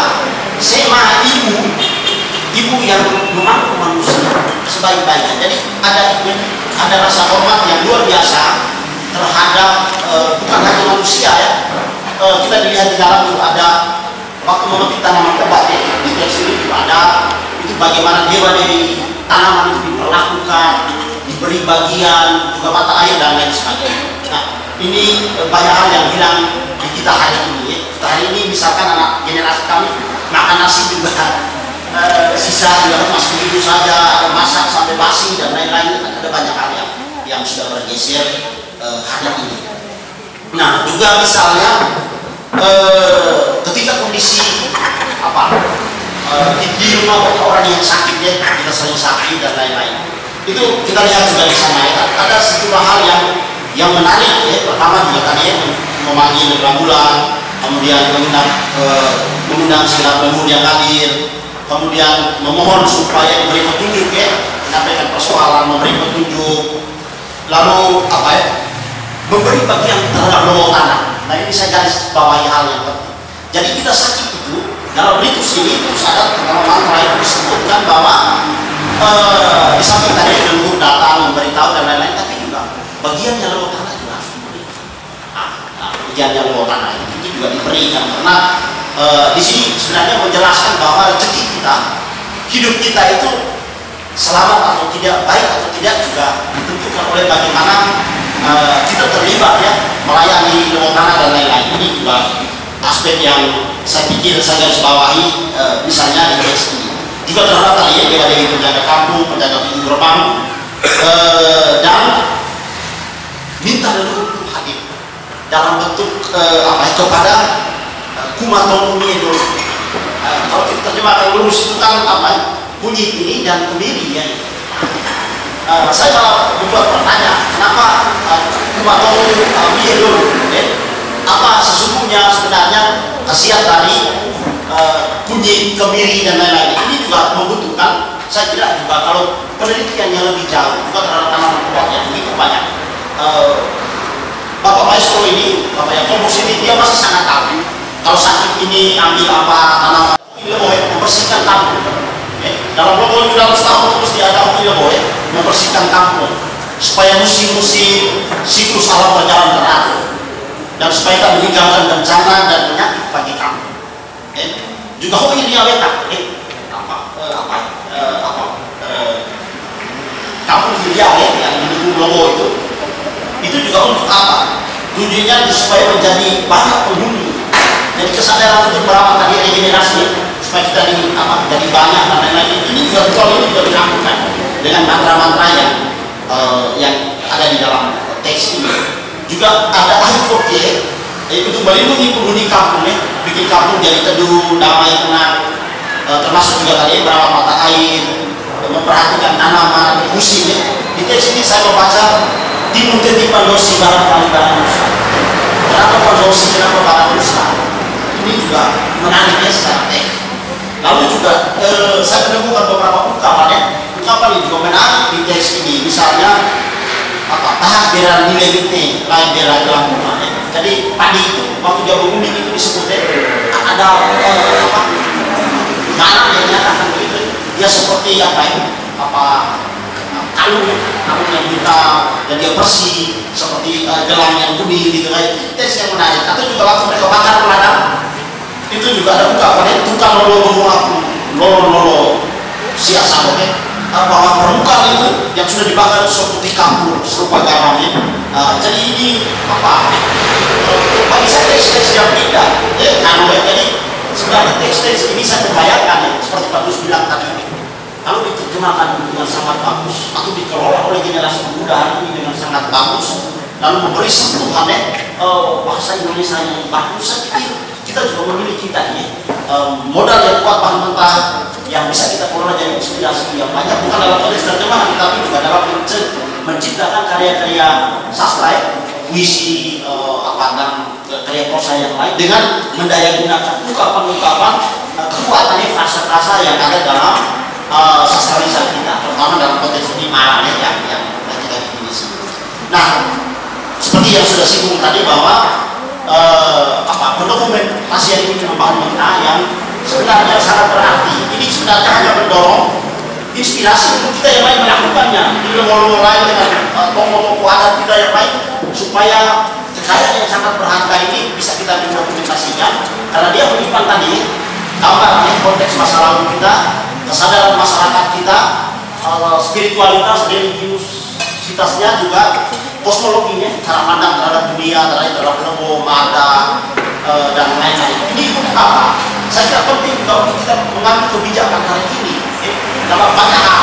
sema ibu yang memangku manusia sebaik-baiknya. Jadi ada rasa hormat yang luar biasa terhadap bukan hanya manusia kita dilihat di dalam itu ada waktu memetik tanaman obat di sini itu ada itu bagaimana dewa-dewi tanaman itu diperlakukan, diberi bagian, juga mata air dan lain sebagainya. Nah, ini banyak hal yang hilang di kita hari ini. Hari ini misalkan anak generasi kami makan nasi juga sisa juga masih begitu saja, ada masak sampai basi dan lain-lain. Ada banyak hal yang sudah bergeser hari ini. Nah, juga misalnya ketika kondisi di rumah banyak orang yang sakit ya, kita sering sakit dan lain-lain. Itu kita lihat juga di sana ya, ada sejumlah hal yang menarik ya. Pertama juga tadi ya, memanggil ambulan, kemudian mengundang segenap leluhur yang hadir, kemudian memohon supaya memberi petunjuk ya, menyampaikan persoalan, memberi petunjuk, lalu memberi bagian terhadap lowong tanah. Nah, ini saya garis bawahi hal yang penting. Jadi kita sakit itu dalam ritus ini terus ada dalam mantra itu disebutkan bahwa di samping tadi leluhur datang memberitahu dan lain-lain, tapi juga bagiannya lowong tanah juga harus diberi. Bagiannya lowong tanah itu juga diberikan karena di sini sebenarnya menjelaskan bahwa rezeki kita, hidup kita itu selamat atau tidak, baik atau tidak juga ditentukan oleh bagaimana kita terlibat ya melayani lowong tanah dan lain-lain. Ini juga aspek yang saya pikir saya garis bawahi misalnya di teks ini. Juga terhadap tadi ya dewa-dewi penjaga kampung, penjaga pintu gerbang, dan minta leluhur untuk hadir dalam bentuk kepada kumaton dulu. Kalau kita terjemahkan lurus itu kan kunyit ini dan kemiri ya. Saya malah membuat pertanyaan, kenapa kumaton dulu? Apa sesungguhnya sebenarnya khasiat dari kunyit, kemiri dan lain-lain? Ini juga membutuhkan, saya kira juga kalau penelitiannya lebih jauh juga terhadap tanaman obat yang begitu banyak. Bapak Maestro ini, Bapak yang kompos ini, dia masih sangat tahu. Kalau sakit ini ambil apa tanaman leboe, membersihkan kampung. Dalam leboe dalam setahun terus diadakan leboe, membersihkan kampung supaya musim-musim siklus alam berjalan teratur dan supaya tak meninggalkan bencana dan penyakit bagi kampung. Juga ini aweta, kampung filial yang mendukung logo itu juga untuk apa? Tujuannya supaya menjadi banyak penghuni. Jadi kesadaran untuk merawat tadi regenerasi supaya kita jadi banyak dan lain-lain. Ini juga ritual ini juga dilakukan dengan mantra-mantra yang ada di dalam teks ini. Juga ada ahli fortier untuk melindungi penghuni kampung ya, bikin kampung jadi teduh, damai, tenang. Termasuk juga tadi merawat mata air, memperhatikan tanaman, musim ya. Di teks ini saya membaca timun tetipan dosi barangkali barang musa. Kenapa kondosi, kenapa barang musa? Ini juga menariknya secara teks. Lalu juga saya menemukan beberapa ungkapan yang juga menarik di teks ini. Misalnya tahap beran nilai binte, lain beran dalam rumah. Jadi padi itu waktu dia mengundi itu disebutnya ada mana yang nyatakan begitu. Dia seperti kalung yang hitam dan dia bersih seperti gelang yang kuning gitu kayak teks yang menarik. Atau juga waktu mereka bakar ladang itu juga ada ungkapan tukang lolo siasa bahwa permukaan itu yang sudah dibakar seperti kampur serupa garam ya. Jadi ini bagi saya teks-teks yang beda jadi sebenarnya teks-teks ini saya membayangkan seperti Pak Dus bilang tadi. Kalau diterjemahkan dengan sangat bagus atau dikelola oleh generasi muda hari ini dengan sangat bagus, lalu memberi sentuhan bahasa Indonesia yang bagus, saya pikir kita juga memiliki tadi modal yang kuat, bahan mentah yang bisa kita kelola jadi inspirasi yang banyak, bukan dalam konteks terjemahan tapi juga dalam menciptakan karya-karya sastra puisi dan karya prosa yang lain dengan mendaya gunakan ungkapan-ungkapan kekuatannya frasa-frasa yang ada dalam sastra lisan kita, terutama dalam konteks ini marahnya yang kita definisi. Nah, seperti yang sudah singgung tadi bahwa pendokumentasian ini merupakan makna yang sebenarnya sangat berarti. Ini sebenarnya hanya mendorong inspirasi untuk kita yang lain melakukannya. Di lembaga lain dengan tokoh-tokoh adat kita yang lain supaya kekayaan yang sangat berharga ini bisa kita dokumentasikan karena dia menyimpan tadi gambarnya konteks masa lalu kita, kesadaran masyarakat kita, spiritualitas, religiusitasnya juga kosmologinya, cara pandang terhadap dunia, terhadap lebo, mada, dan lain-lain. Ini untuk apa? Saya kira penting juga untuk kita mengambil kebijakan hari ini dalam banyak hal.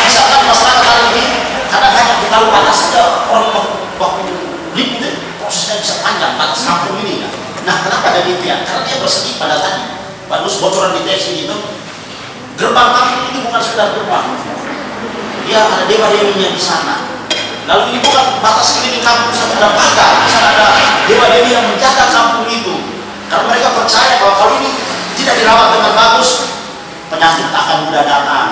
Misalkan masyarakat hari ini kadang-kadang kita lupa saja orang baku lip itu prosesnya bisa panjang batas kampung ini. Nah, kenapa ada demikian? Karena dia bersedih pada tadi. Bagus bocoran di teks itu. Gerbang kampung itu bukan sekedar gerbang. Dia ada dewa-dewinya di sana. Lalu ini bukan batas keliling kampung sampai ada pagar. Di sana ada dewa-dewi yang menjaga kampung itu. Karena mereka percaya bahwa kalau ini tidak dirawat dengan bagus, penyakit akan mudah datang,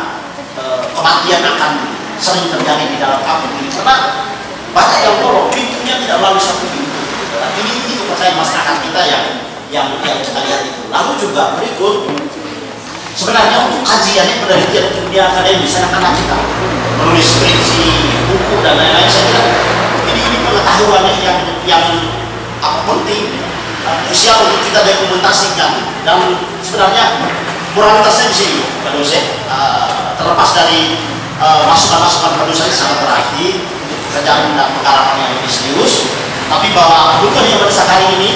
kematian akan sering terjadi di dalam kampung ini. Karena banyak yang bolong, pintunya tidak melalui satu pintu. Ini itu percaya masyarakat kita yang kita lihat itu. Lalu juga berikut, sebenarnya untuk kajiannya, penelitian untuk dunia akademis, anak-anak kita menulis skripsi, buku dan lain-lain, saya kira ini pengetahuannya yang penting, krusial untuk kita dokumentasikan. Dan sebenarnya moralitasnya di sini, Pak dosen, terlepas dari masukan-masukan Pak dosen sangat berarti untuk pekerjaan dan pengalaman yang lebih serius. Tapi bahwa bukan yang pada saat hari ini,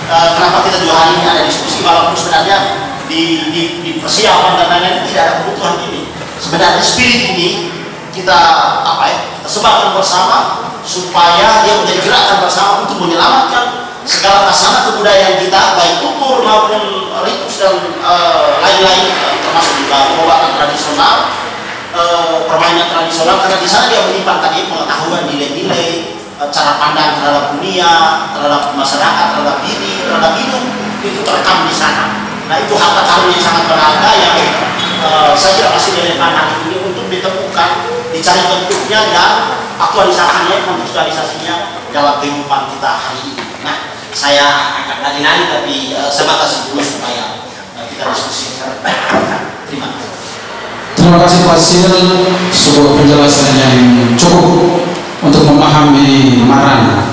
kenapa kita 2 hari ini ada diskusi, walaupun sebenarnya di persiapan dan lain-lain tidak ada kebutuhan ini. Sebenarnya spirit ini kita kita sebarkan bersama supaya dia menjadi gerakan bersama untuk menyelamatkan segala khasana kebudayaan kita, baik tutur maupun ritus dan lain-lain, termasuk juga pengobatan tradisional, permainan tradisional, karena di sana dia menyimpan tadi pengetahuan, nilai-nilai, cara pandang terhadap dunia, terhadap masyarakat, terhadap diri, terhadap hidup, itu terekam di sana. Nah, itu harta karun yang sangat berharga yang saya kira masih relevan hari ini untuk ditemukan, dicari bentuknya dan aktualisasinya, kontekstualisasinya dalam kehidupan kita hari ini. Nah, saya akan nari-nari tapi sebatas dulu supaya kita diskusi. Terima kasih. Terima kasih Pak Sil, sebuah penjelasan yang cukup untuk memahami Maran.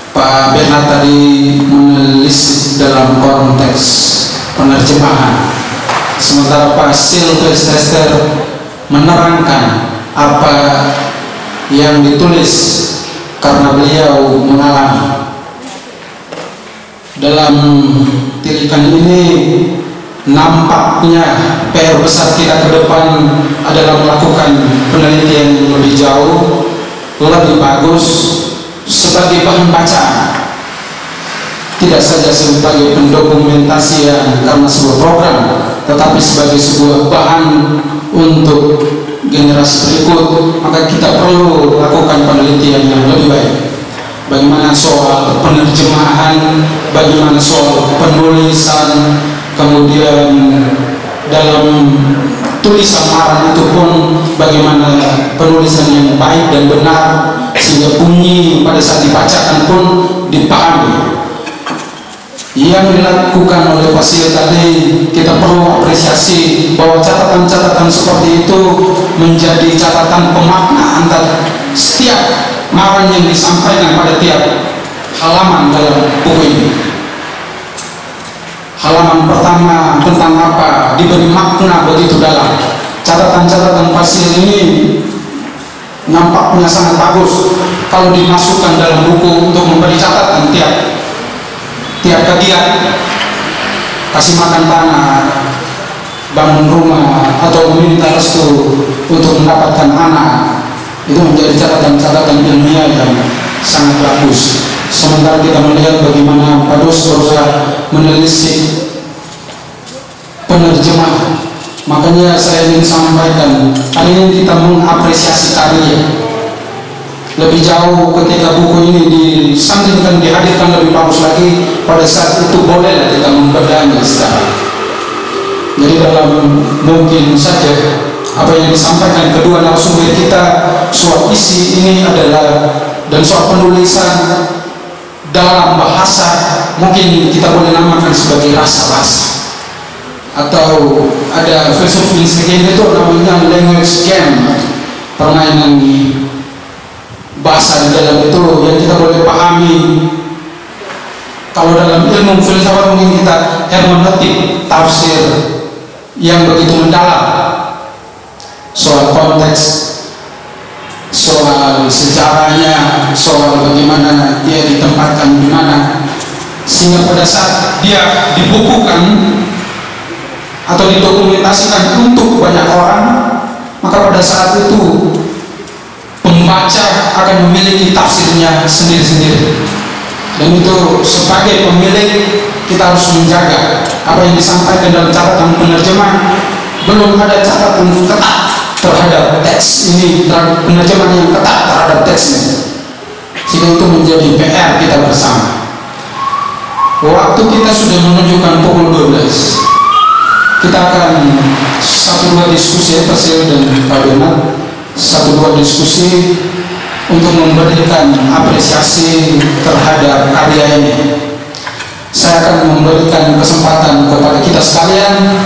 Pak Bernard tadi menulis dalam konteks penerjemahan, sementara Pak Silvester menerangkan apa yang ditulis karena beliau mengalami. Dalam tilikan ini nampaknya PR besar kita ke depan adalah melakukan penelitian lebih jauh, lebih bagus sebagai bahan bacaan, tidak saja sebagai pendokumentasian karena sebuah program, tetapi sebagai sebuah bahan untuk generasi berikut. Maka kita perlu lakukan penelitian yang lebih baik. Bagaimana soal penerjemahan, bagaimana soal penulisan, kemudian dalam tulisan Maran itu pun bagaimana penulisan yang baik dan benar sehingga bunyi pada saat dibacakan pun dipahami. Yang dilakukan oleh Pak Sil tadi kita perlu apresiasi bahwa catatan-catatan seperti itu menjadi catatan pemakna antara setiap Maran yang disampaikan pada tiap halaman dalam buku ini. Halaman pertama tentang apa diberi makna begitu dalam. Catatan-catatan Pak Sil ini nampaknya sangat bagus kalau dimasukkan dalam buku untuk memberi catatan tiap kegiatan, kasih makan tanah, bangun rumah, atau meminta restu untuk mendapatkan anak. Itu menjadi catatan-catatan ilmiah yang sangat bagus. Sementara kita melihat bagaimana Pak Dos berusaha menelisik penerjemah. Makanya saya ingin sampaikan, hari ini kita mengapresiasi karya lebih jauh ketika buku ini disandingkan, dihadirkan lebih bagus lagi. Pada saat itu bolehlah kita membedanya sekarang. Jadi dalam mungkin saja apa yang disampaikan kedua narasumber kita, soal isi ini adalah dan soal penulisan dalam bahasa, mungkin kita boleh namakan sebagai rasa-rasa, atau ada filsuf Wittgenstein itu namanya language game, permainan bahasa di dalam itu yang kita boleh pahami. Kalau dalam ilmu filsafat mungkin kita hermeneutik, tafsir yang begitu mendalam soal konteks, soal sejarahnya, soal bagaimana dia ditempatkan di mana, sehingga pada saat dia dibukukan atau didokumentasikan untuk banyak orang, maka pada saat itu pembaca akan memiliki tafsirnya sendiri-sendiri. Dan itu sebagai pemilik kita harus menjaga apa yang disampaikan dalam catatan penerjemah. Belum ada catatan ketat terhadap teks ini, penerjemahan yang ketat terhadap teksnya, sehingga itu menjadi PR kita bersama. Waktu kita sudah menunjukkan pukul 12. Kita akan 1-2 diskusi Persil dan Pak Bernard, 1-2 diskusi untuk memberikan apresiasi terhadap karya ini. Saya akan memberikan kesempatan kepada kita sekalian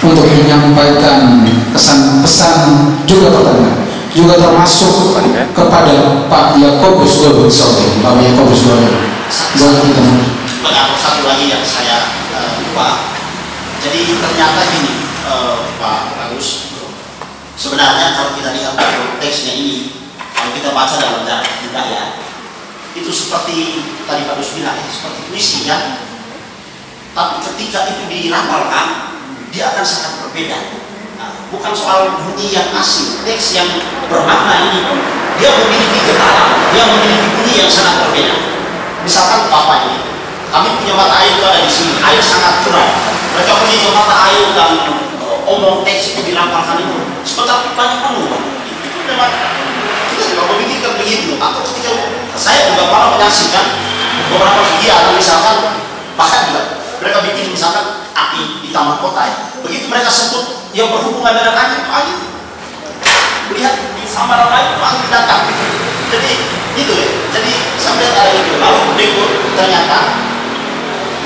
untuk menyampaikan pesan-pesan juga pertanyaan, juga termasuk kepada Pak Yakobus Gold. Pak Yakobus Gold. Satu lagi yang saya lupa. Jadi ternyata gini, Pak Agus, sebenarnya kalau kita lihat teksnya ini, kalau kita baca dalam jarak budaya, itu seperti tadi Pak Agus bilang, seperti puisi kan. Tapi ketika itu dirapalkan, dia akan sangat berbeda. Nah, bukan soal bunyi yang asing, teks yang bermakna ini, dia memiliki getaran, dia memiliki bunyi yang sangat berbeda. Misalkan Bapak ini, kami punya mata air itu ada di sini, air sangat curang. Mereka pergi ke mata air dan omong teks itu dirampalkan itu. Sebentar banyak penuh. Itu memang kita juga memikirkan begitu. Atau ketika saya juga malah menyaksikan beberapa kegiatan, misalkan bahkan juga mereka bikin misalkan api di taman kota ya. Begitu mereka sebut yang berhubungan dengan angin, angin melihat di samaran lain angin datang. Jadi itu ya. Jadi sampai ada itu. Lalu berikut ternyata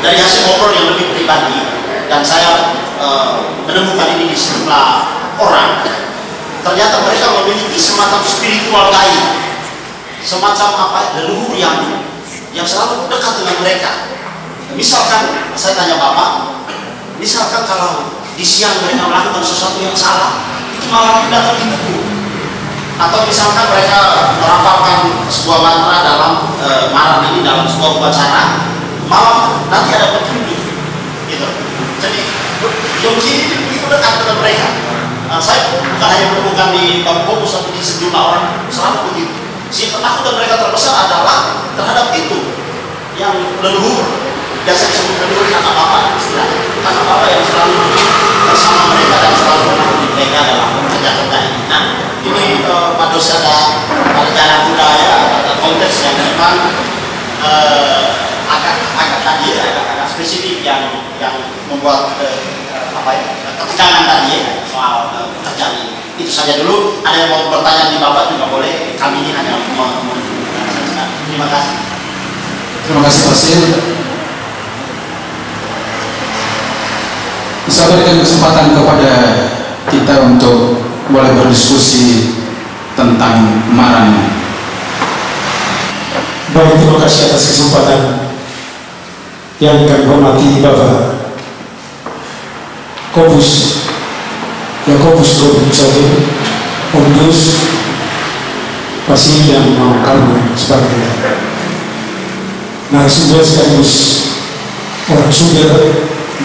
dari hasil ngobrol yang lebih pribadi, dan saya menemukan ini di sejumlah orang, ternyata mereka memiliki semacam spiritual guide, semacam leluhur yang selalu dekat dengan mereka. Misalkan saya tanya Bapak, misalkan kalau di siang mereka melakukan sesuatu yang salah, itu malam datang ditegur. Atau misalkan mereka merapalkan sebuah mantra dalam malam ini dalam sebuah upacara, malam nanti ada petunjuk gitu. Jadi yang begini itu dekat dengan mereka. Saya bukan hanya menemukan di kampus tapi di sejumlah orang selalu begitu. Si ketakutan mereka terbesar adalah terhadap itu yang leluhur, biasa disebut leluhur kakak bapak, kakak bapak yang selalu bersama mereka dan selalu menemani mereka dalam kerja-kerja ini. Nah, ini Pak Dos ada jalan budaya, ada konteks yang memang agak tadi agak spesifik yang membuat ketegangan tadi ya soal pekerjaan ini. Itu saja dulu. Ada yang mau bertanya di Bapak juga boleh. Kami ini hanya menunjukkan. Terima kasih. Terima kasih Persil. Bisa berikan kesempatan kepada kita untuk boleh berdiskusi tentang Maran. Baik, terima kasih atas kesempatan yang kami hormati Bapak Yakobus Gold, Undus, Persil dan Kalbu sebagai narasumber sekaligus orang sumber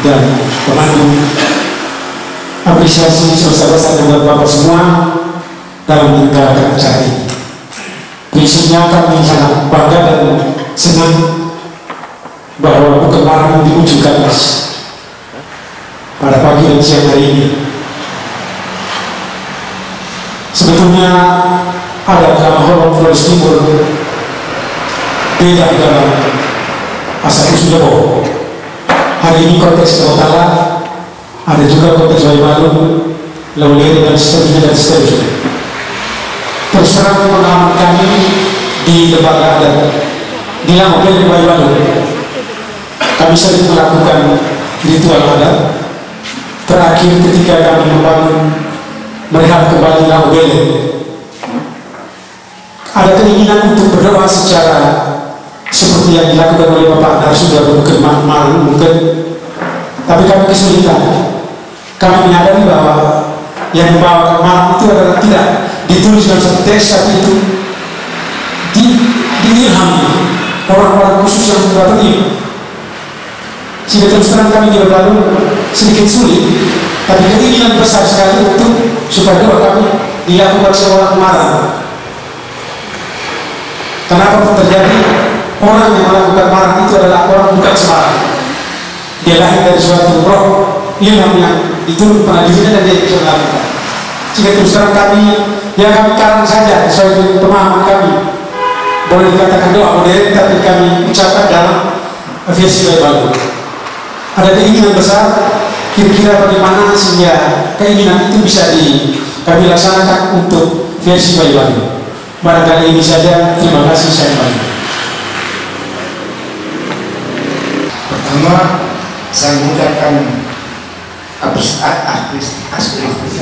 dan pemandu. Apresiasi sebesar-besarnya buat Bapak semua dalam menyelenggarakan acara ini. Prinsipnya kami sangat bangga dan senang bahwa bukan Maran diwujudkan pada pagi dan siang hari ini. Sebetulnya ada dalam Holland Flores Timur beda dalam asal-usulnya bahwa hari ini konteks Utara, ada juga konteks Waimalu, Lauleri dan seterusnya dan seterusnya. Terus terang pengalaman kami di lembaga adat di Langobel di Waimalu, kami sering melakukan ritual adat. Terakhir ketika kami membangun melihat kembali Langobel, ada keinginan untuk berdoa secara seperti yang dilakukan oleh Bapak Narsuda mungkin mungkin, tapi kami kesulitan. Kami menyadari bahwa yang membawakan malam itu adalah tidak ditulis dalam satu teks, tapi itu diilhami orang-orang khusus yang membuat ini. Sehingga terus terang kami di Lalu sedikit sulit, tapi keinginan besar sekali untuk supaya doa kami dilakukan seorang marah. Kenapa terjadi? Orang yang melakukan marah itu adalah orang bukan Semarang. Dia lahir dari suatu roh ilham yang diturun pada dirinya dan dia bisa melakukan. Jika terus terang kami, ya kami karang saja sesuai pemahaman kami. Boleh dikatakan doa modern, tapi kami ucapkan dalam versi baru. Ada keinginan besar, kira-kira bagaimana sehingga keinginan itu bisa kami laksanakan untuk versi baru. Barangkali ini saja, terima kasih, saya kembali. Pertama, saya mengucapkan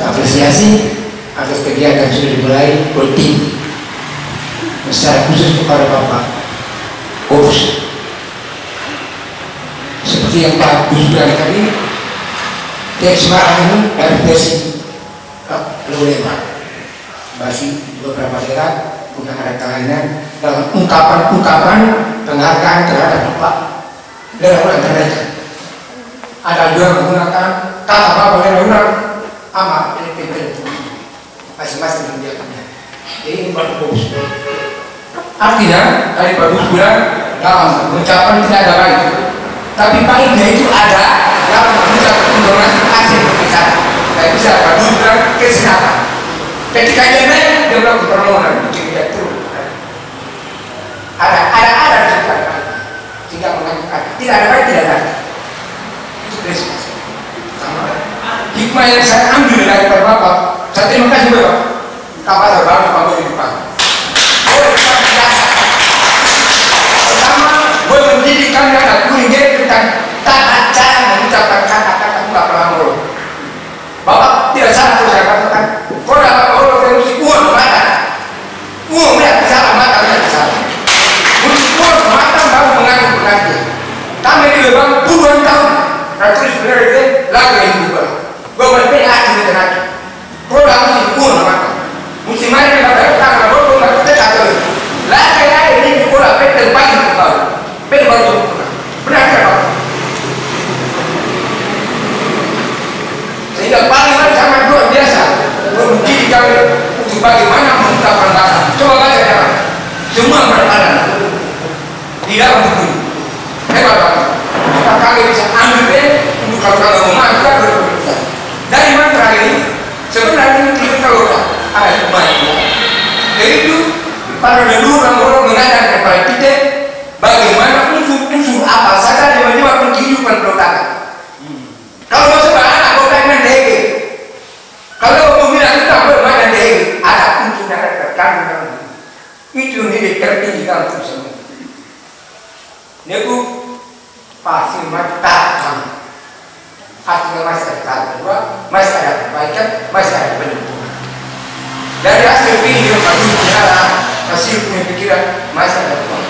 apresiasi atas kegiatan sudah dimulai tim, secara khusus kepada Bapak Kopus. Seperti yang Pak Gus bilang tadi, teks Semarang ini dari versi Lulema masih beberapa daerah punya ada kelainan dalam ungkapan-ungkapan penghargaan terhadap Bapak daerah terdekat. Ada juga menggunakan kata Bapak daerah amat itu masing-masing menjawabnya. Jadi ini Bapak Kopus. Artinya tadi Pak Gus bilang dalam pengucapan tidak ada baik, tapi baiknya itu ada dalam pengucapan informasi hasil berbicara. Tidak bisa Pak Gus bilang kesehatan. Ketika dia naik, dia bilang permohonan tidak turun. Ada tidak mengajukan, tidak ada baik, tidak ada. Itu prinsip. Hikmah yang saya ambil dari Bapak, saya terima kasih Bapak. Kapal terbang Bapak di depan. Pertama, gue mendidikan anak kuning dia tentang tata cara mengucapkan kata-kata nggak pernah ngomong. Bapak tidak salah kalau saya katakan, kau dapat ngomong dari musik uang mata, uang lihat salah mata lihat salah. Musik uang mata baru mengaku pengaku. Kami di lebang puluhan tahun, terus sebenarnya itu lagu yang berubah. Gue berpikir hati dengan hati. Kau dapat musik uang mata, musik mana yang pada tangan gue nggak kita tahu. Lagi ini bola peten pagi kau, peten baru tuh. Benar tak? Sehingga paling sangat luar biasa mendidik kami untuk bagaimana mengungkapkan kata. Coba baca jangan. Semua berpadan di dalam buku. Hebat banget. Maka kami bisa ambil untuk kalau memang kita berbeda. Dari mantra ini sebenarnya kita tahu ada semuanya. Jadi itu para leluhur orang mengajar kepada kita bagaimana unsur-unsur apa saja yang menyebabkan kehidupan berdagang. Kalau masuk anak kau pengen dege, kalau kau bilang kita bermain dege, ada unsur yang terkandung. Itu nilai tertinggi dalam semua. Nego pasti matakan. Artinya masih ada kedua, masih ada perbaikan, masih ada penimbunan. Dari hasil video kami bicara, hasil punya pikiran masih ada tuan.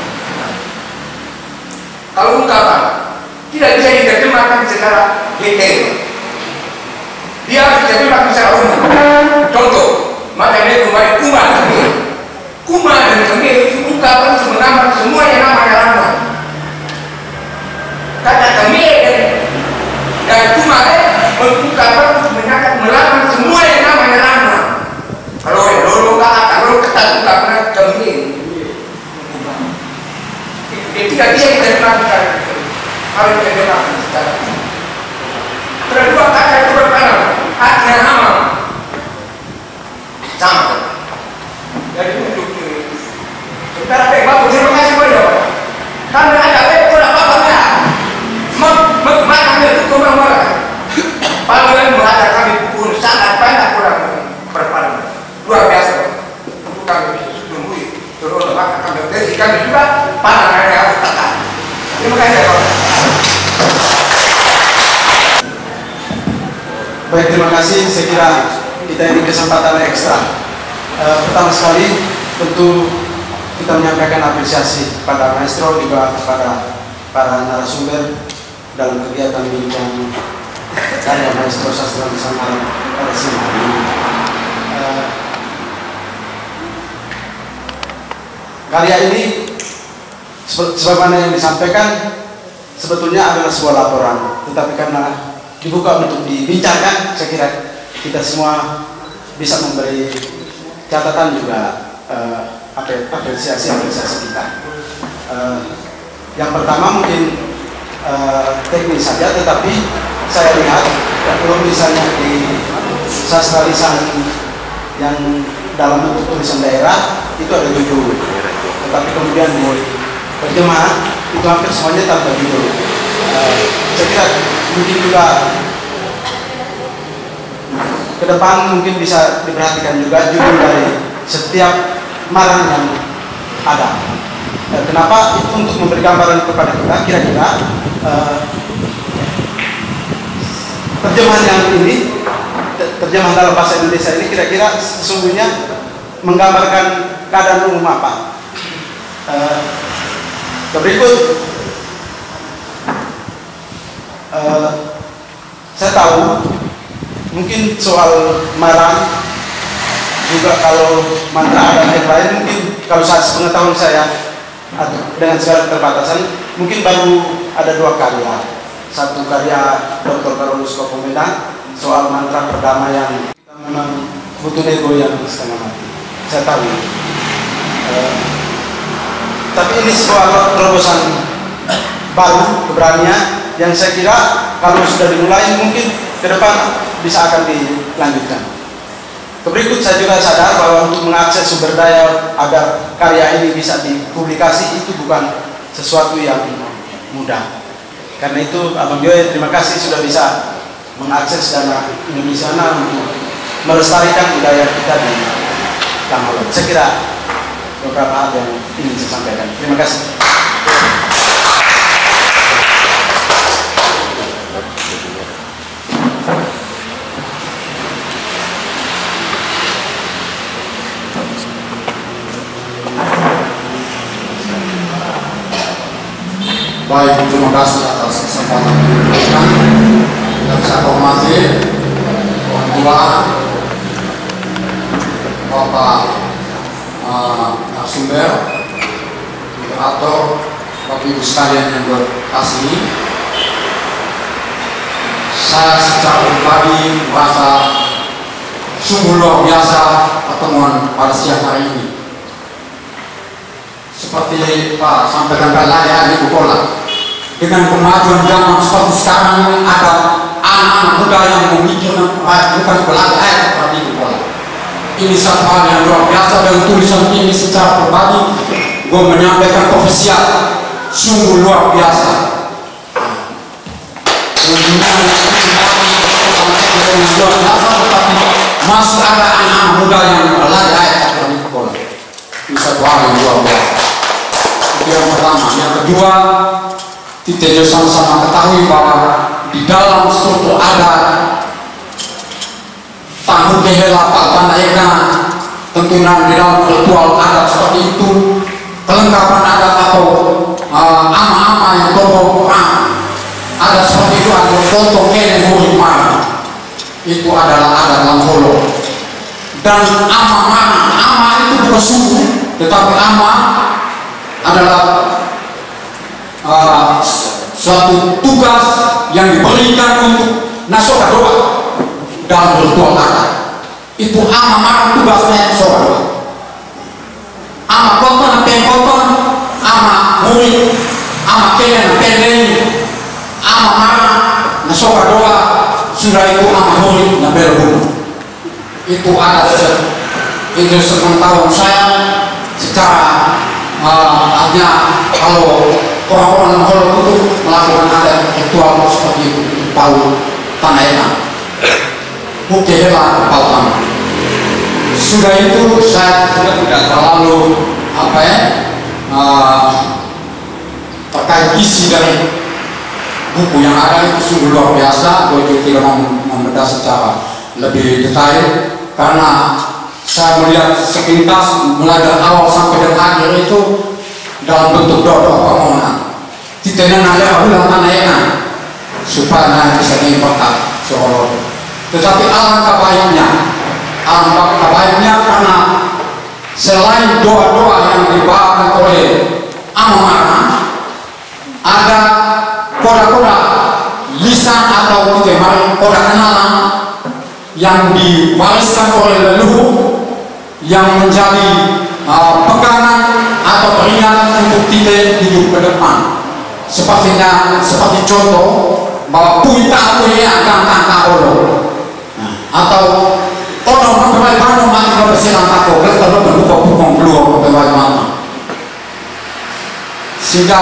Kalau ungkapan tidak bisa diterjemahkan secara detail, dia harus diterjemahkan secara umum. Contoh, makanya kemarin kuma dan kemir itu ungkapan sebenarnya semua yang namanya ramuan. Kata kemir dan kuma mengungkapkan sebenarnya melakukan semua yang namanya ramuan. Kalau lolo kalau ketat ungkapan kemir, itu tidak bisa diterjemahkan. Harus diterjemahkan secara umum. Kedua kata itu berpengaruh, artinya sama. Sama. Jadi untuk sementara bapak terima kasih banyak. Kami ada kurang apa-apa. Makan itu kurang marah. Panggilan mengajar kami pun sangat banyak kurang berpengaruh. Luar biasa. Untuk kami bisa tumbuh terus maka kami versi kami juga pandangannya harus tepat. Terima kasih Bapak. Baik, terima kasih. Saya kira kita ini kesempatan ekstra. Pertama sekali tentu kita menyampaikan apresiasi kepada maestro juga kepada para narasumber dalam kegiatan bincang karya maestro sastra Nusantara pada siang hari ini. Karya ini sebagaimana yang disampaikan sebetulnya adalah sebuah laporan, tetapi karena dibuka untuk dibincangkan, saya kira kita semua bisa memberi catatan juga apresiasi kita. Yang pertama mungkin teknis saja, tetapi saya lihat kalau misalnya di sastra lisan yang dalam bentuk tulisan daerah itu ada judul, tetapi kemudian di terjemahan itu hampir semuanya tanpa judul. Saya kira mungkin juga ke depan mungkin bisa diperhatikan juga judul dari setiap marang yang ada. Kenapa? Itu untuk memberi gambaran kepada kita kira-kira terjemahan yang ini, terjemahan dalam bahasa Indonesia ini kira-kira sesungguhnya menggambarkan keadaan umum apa. Berikut saya tahu mungkin soal marang juga, kalau mantra ada yang lain mungkin kalau saat pengetahuan saya dengan segala keterbatasan mungkin baru ada 2 karya. Satu karya Dr. Carolus Kopomeda soal mantra perdamaian. Kita memang butuh ego yang setengah mati, saya tahu. Tapi ini sebuah terobosan baru, keberanian yang saya kira kalau sudah dimulai mungkin ke depan bisa akan dilanjutkan. Berikut saya juga sadar bahwa untuk mengakses sumber daya agar karya ini bisa dipublikasi itu bukan sesuatu yang mudah. Karena itu Abang Joy terima kasih sudah bisa mengakses dana Indonesiana untuk melestarikan budaya kita di Tanggalog. Saya kira beberapa hal yang ingin saya sampaikan. Terima kasih. Baik, terima kasih atas kesempatan yang diberikan. Yang saya hormati Tuan Tua, Bapak narasumber, moderator, Bapak Ibu sekalian yang berkasih. Saya secara pribadi merasa sungguh luar biasa pertemuan pada siang hari ini. Seperti Pak sampaikan tadi di Bukola, dengan kemajuan zaman seperti sekarang ini ada anak-anak muda yang memikirkan bukan pelagi ayat seperti Bukola. Ini satu hal yang luar biasa, dan tulisan ini secara pribadi gue menyampaikan ofisial sungguh luar biasa. Masih ada anak-anak muda yang pelagi ayat seperti Bukola. Ini satu hal yang luar biasa. Yang pertama, yang kedua, kita juga sama-sama ketahui bahwa di dalam struktur adat tanggung kehela Tanda Eka, tentunya di dalam ritual adat seperti itu, kelengkapan adat atau ama-ama yang tokoh perang ada seperti itu, ada foto kene murid mana, itu adalah adat Langholo. Dan ama itu bukan suku, tetapi ama adalah suatu tugas yang diberikan untuk nasoka doa dalam ritual adat. Itu ama tugasnya nasoka doa. Ama koton, ama murid, ama kenen, ama nasoka doa, sudah itu ama murid na berguna. Itu adat itu sepengetahuan saya secara artinya kalau orang-orang Langholo itu melakukan adat ritual seperti itu, tahu tanah enak, bukti hebat kepala. Sudah itu saya juga tidak terlalu terkait isi dari buku yang ada, itu sungguh luar biasa. Gue juga tidak mau membedah secara lebih detail karena saya melihat sepintas mulai dari awal sampai dengan akhir itu dalam bentuk doa permohonan. Kita nanya ulang tanah enak supaya bisa diimpakkan seolah. Tetapi alangkah baiknya karena selain doa-doa yang dibawakan oleh Amamara, ada koda-koda lisan atau koda kenalan yang diwariskan oleh leluhur yang menjadi pegangan atau peringatan untuk kita hidup ke depan. Seperti contoh bahwa puita punya kata olo atau orang memperbaik mana mati bersilang tako kalau berbuka pukung keluar memperbaik mana. Sehingga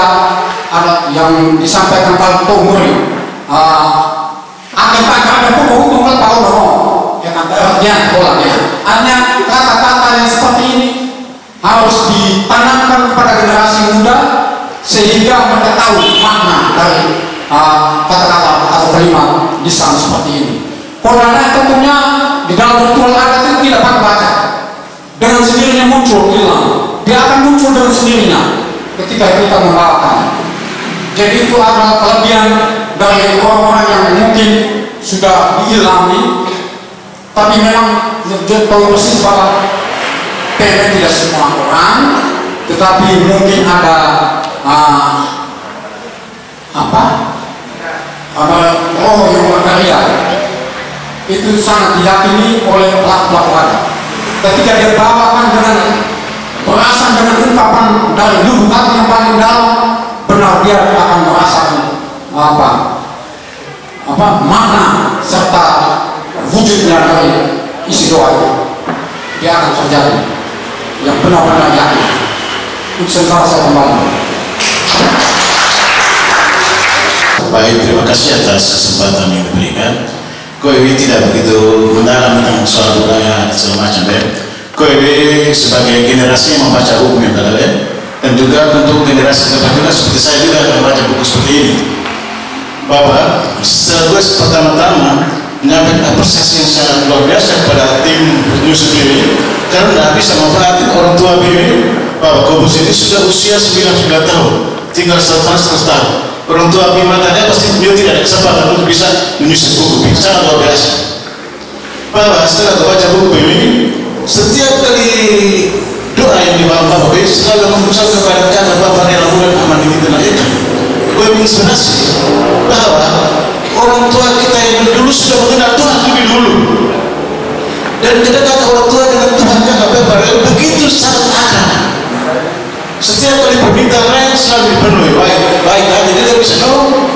ada yang disampaikan kalau tumuri akan ada pukul hukum kalau tahu yang artinya bolanya. Hanya kata-kata yang seperti ini harus ditanamkan kepada generasi muda sehingga mereka tahu makna dari kata-kata atau kalimat lisan seperti ini. Kodanya tentunya di dalam ritual adat itu tidak pakai baca, dengan sendirinya muncul hilang. Dia akan muncul dengan sendirinya ketika kita membawakan. Jadi itu adalah kelebihan dari orang-orang yang mungkin sudah diilhami, tapi memang tahu persis bahwa tidak semua orang, tetapi mungkin ada roh yang berkarya. Itu sangat diyakini oleh pelaku-pelaku adat. Ketika dia bawakan dengan perasaan dengan ungkapan dari lubuk hati yang paling dalam, benar dia akan merasakan makna serta wujudnya dari isi doa itu. Dia akan terjadi yang benar-benar yakin. Untuk saya kembali. Baik, terima kasih atas kesempatan yang diberikan. Kowe tidak begitu mendalam tentang soal budaya segala macam ya. Kowe sebagai generasi yang membaca buku yang ada dan juga untuk generasi depan juga seperti saya juga akan membaca buku seperti ini. Bapak, setelah pertama-tama menyampaikan apresiasi yang sangat luar biasa kepada tim Yusuf ini karena tidak bisa memanfaatkan orang tua ini bahwa Kobus ini sudah usia 99 tahun, tinggal 1 tahun. Orang tua Bima tadi pasti beliau tidak ada kesempatan untuk bisa menyusun buku ini, sangat luar biasa. Bahwa setelah membaca buku ini, setiap kali doa yang dibawa Bapak ini selalu mengucap kepada kata Bapak yang lakukan aman ini tenaga. Gue menginspirasi bahwa orang tua kita yang dulu sudah mengenal Tuhan lebih dulu, dan kedekatan orang tua dengan Tuhan kakak Bapak begitu sangat akrab. Setiap kali permintaan lain selalu dipenuhi. Baik aja dia bisa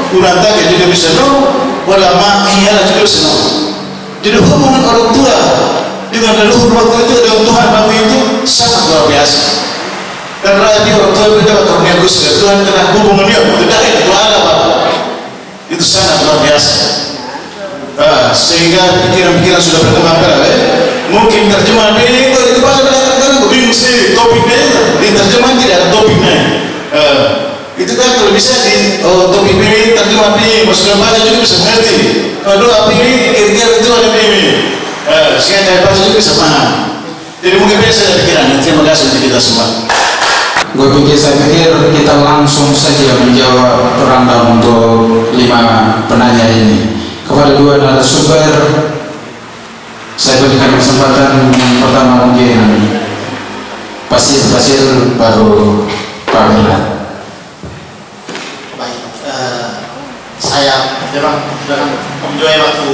kurang tak juga bisa ulama iyalah juga bisa Jadi hubungan orang tua dengan leluhur waktu itu dengan Tuhan waktu itu sangat luar biasa. Dan rakyat orang tua beda karunia Gusti Tuhan karena hubungan dia tidak ada itu ada Bapak. Itu sangat luar biasa. Sehingga pikiran-pikiran sudah berkembang mungkin terjemahan ini itu kadang-kadang gue bingung sendiri topiknya di terjemahan tidak ada topiknya. Itu kan kalau bisa di topik ini terjemahan ini maksudnya baca juga bisa mengerti. Kalau apa ini kira-kira itu ada ini sehingga dari baca juga bisa paham. Jadi mungkin biasa ada pikirannya. Terima kasih untuk kita semua. Saya pikir kita langsung saja menjawab rundown untuk 5 penanya ini. Kepada 2 narasumber saya berikan kesempatan yang pertama mungkin Pasil baru Pak Mirna. Baik, saya memang menjoy waktu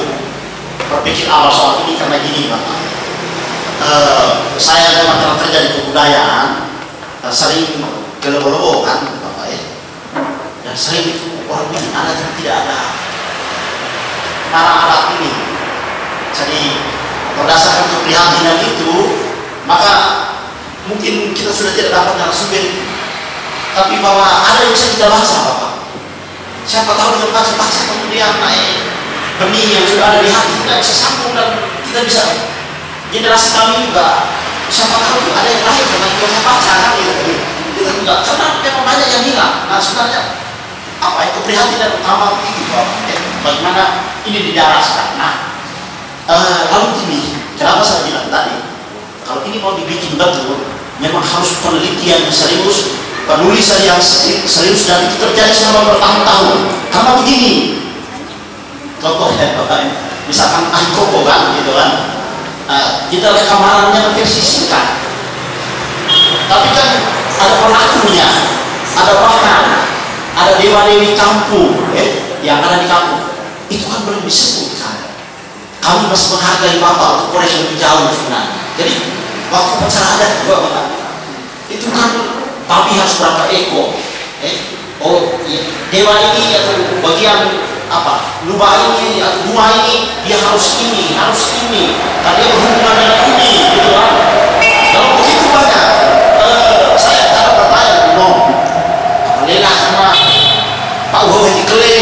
berpikir awal soal ini karena gini Pak. Saya memang kerja di kebudayaan sering gelebo-lebo kan Bapak ya, dan sering itu orang bikin adat yang tidak ada mana alat ini. Jadi berdasarkan keprihatinan itu maka mungkin kita sudah tidak dapat narasumber itu, tapi bahwa ada yang bisa kita baca Bapak. Siapa tahu dengan baca-baca kemudian naik benih yang sudah ada di hati kita bisa sambung dan kita bisa generasi kami juga siapa tahu ada yang lahir dengan kita baca kan gitu. Kita juga karena memang banyak yang hilang. Nah sebenarnya apa itu keprihatinan utama itu Bapak, bagaimana ini didaraskan. Nah lalu ini kenapa saya bilang tadi kalau ini mau dibikin betul memang harus penelitian yang serius, penulisan yang serius, dan itu terjadi selama bertahun-tahun. Karena begini contohnya misalkan Koko kan gitu kan, kita lihat kamarannya versi singkat tapi kan ada pelakunya, ada bahkan ada dewa-dewi kampung, yang ada di kampung, itu kan belum disebutkan. Kami masih menghargai Bapak untuk koreksi lebih jauh sebenarnya. Jadi waktu upacara adat juga Bapak, itu kan babi harus berapa ekor? Oh, ya, dewa ini atau bagian apa? Lubang ini atau rumah ini dia harus ini, tadi berhubungan dengan ini, gitu kan? Kalau begitu banyak, saya cara bertanya, lelah sama Pak Uho ini kele,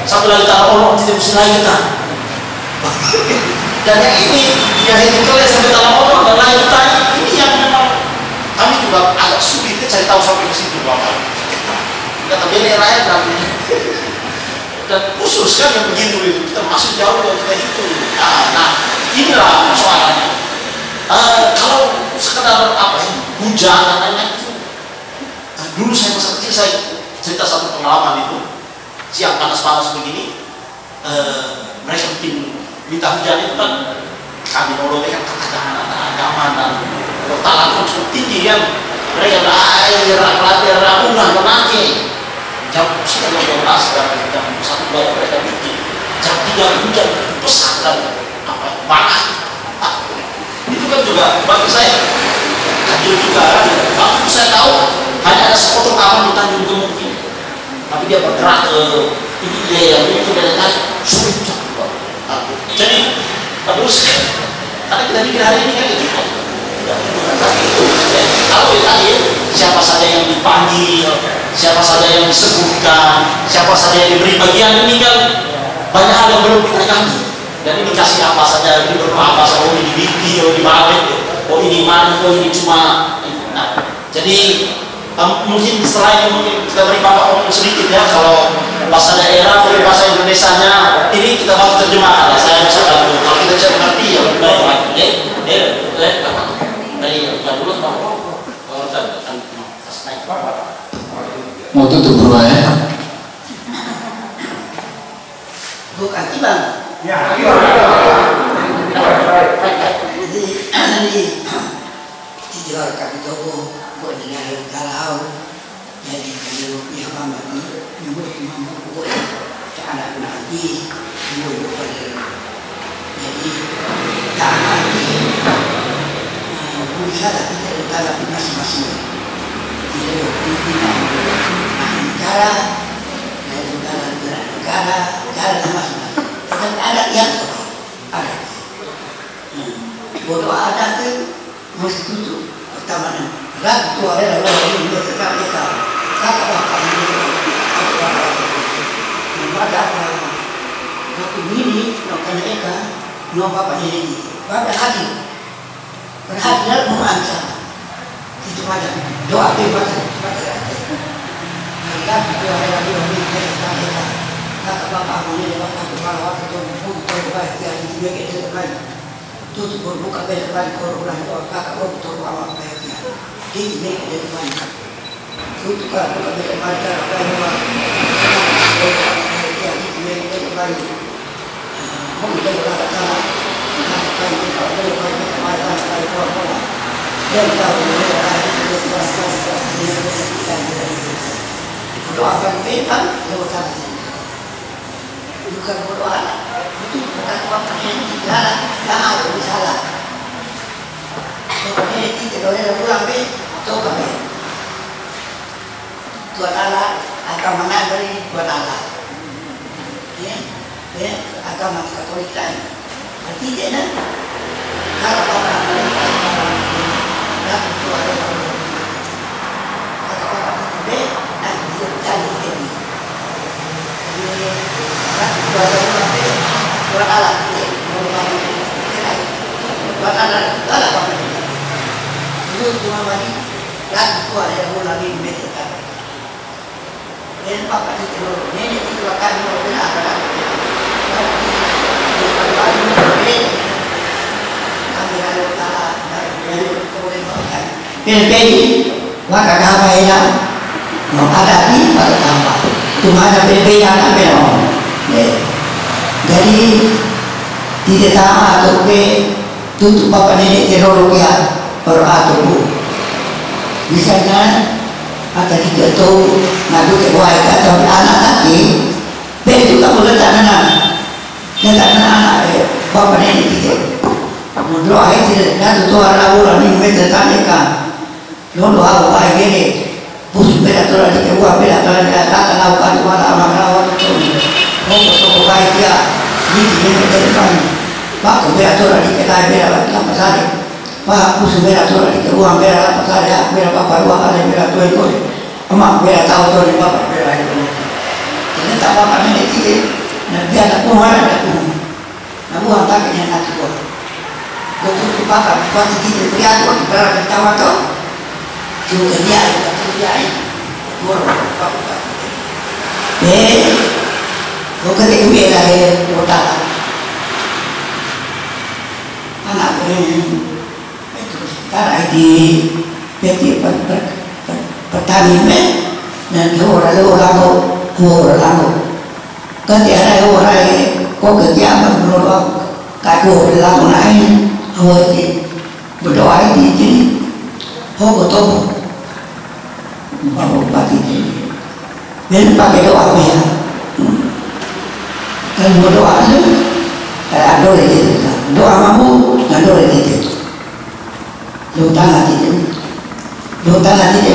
satu lagi tak orang tidak bisa lagi kita. Dan yang ini, yang itu kele sampai dalam orang dan lain kita, ini yang memang kami juga agak sulit cari tahu sampai ke situ Bapak. Kata beli rakyat dan khusus kan yang begitu itu kita masuk jauh dari kita itu. Nah inilah persoalannya. Kalau sekedar apa ya, hujan dan lain-lain itu, dulu saya masa kecil saya cerita satu pengalaman itu, siang panas-panas begini, mereka bikin minta hujan itu kan kami nolongnya kan keagamaan dan talan cukup tinggi kan, mereka air ramungan menanti. Jam sekitar 12 dan jam 1 mereka bikin, jam 3 hujan besar dan apa panas. Itu kan juga bagi saya adil juga kan. Waktu itu saya tahu hanya ada sepotong awan di Tanjung Gemuk ini, tapi dia bergerak ke ini yang itu dari tadi sulit juga. Jadi terus karena kita pikir hari ini kan itu kalau ditanya siapa saja yang dipanggil, siapa saja yang disebutkan, siapa saja yang diberi bagian, ini kan banyak hal yang belum kita ganti. Dan ini kasih apa saja, ini berupa apa saja, oh ini di oh ini balik, oh ini mana, oh ini cuma. Nah, jadi mungkin selain mungkin kita beri Bapak sedikit ya, kalau bahasa daerah atau bahasa Indonesianya ini kita bantu terjemahkan. Saya bisa bantu. Kalau kita bisa mengerti ya mau tutup berdua ya? Bukan Ibang. Ya. Jadi dijual kami toko buat dengan galau. Jadi kalau dia mama ni, nyebut mama buat anak nanti, nyebut pada. Jadi tak nanti, bisa tapi tidak masing-masing. Tidak negara, negara masing-masing. Tetapi ada yang ada. Bodoh ada tu mesti tutup. Pertama ni, ragu tu ada orang yang dia tetap kita. Kakak bapa ini, ada satu mini, nak kena eka, nak bapa ini, bapa hati, berhati dalam mengancam. Itu macam doa bebas. Kita juga ada lagi orang yang kita kita kata bapa ini bapa kepala waktu itu bukan terbaik yang dia kita terbaik itu berbuka terbaik korban itu kakak betul awak baiknya ini dia terbaik itu kan buka terbaik apa yang dia ini terbaik mau kita berkata salah kan kita boleh berkata salah kalau dan tahu doakan petan doakan bukan berdoa itu bukan apa yang salah jangan salah doa ini tidak boleh pulang be atau kami Tuhan Allah agama mana dari Tuhan Allah ya agama Katolik lain berarti dia kalau orang dan Tuhan Allah be cari ini. Buat alat, buat alat apa ini? Itu cuma bagi dan itu ada yang mulai media. Dan apa itu? Ini itu akan mulai ada. Kami ada alat dari kemudian. Pilih, maka apa ya? Ada di pada tambah cuma ada PP yang ada memang jadi tidak sama atau P tutup bapak nenek teknologi atau bu misalnya ada tiga tu ngadu ke buai atau anak tadi dia juga boleh tak anak bapak ini tiga doa itu ngadu tu orang ini mereka tanya lo doa buai gini bus beda tu lagi ke buai beda tu lagi kata lakukan di mana amak lawan tu oh buai dia ini depan pak beda tu lagi ke lain beda lagi apa tadi pak bus beda tu lagi ke buai beda apa tadi beda bapak dua kali beda tu itu amak beda tahu tu di bapak beda itu ini tak bapak ini tiga nanti ada kumar ada kumar nah buang tak kena nanti buat betul bapak buat tiga pria tu kita tahu tu juga dia ini buruk bapak bukan itu beda kota anak ini itu tarik di peti petani dan orang kan tiada orang kau kerja berdoa kaku dalam lain awal ini berdoa ini jadi kau betul bapak pati ini dan pakai doa ya kan berdoa tu ada itu doa mampu ada itu doa nanti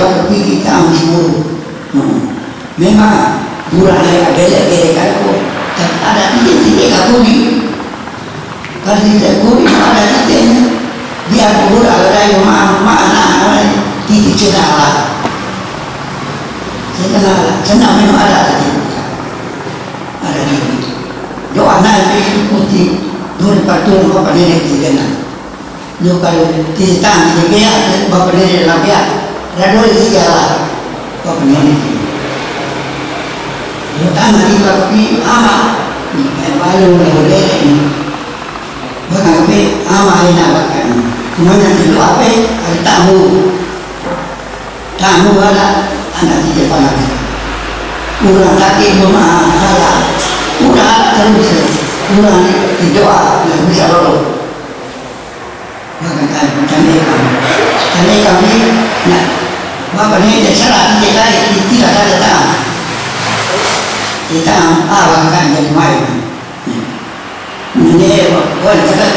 waktu kita ambil semua memang bulan yang ada kalau ada titik aku ni kalau titik aku ni ada titiknya biar bulan ada yang mana titik cenala senang memang ada titik doa nanti putih dulu patung bapak nenek tiga lu kalau titik tiga bapak nenek lapia ada dua tiga lah bapak nenek utama di bapak ama baru boleh bukan ama ini apakan kemudian itu apa ada tamu ada anak di depan kurang kaki rumah salah udah terus kurang doa nggak bisa lolo bukan kami nah bapak ini salah tidak ada tahu kita awalkan jadi main ini boleh kita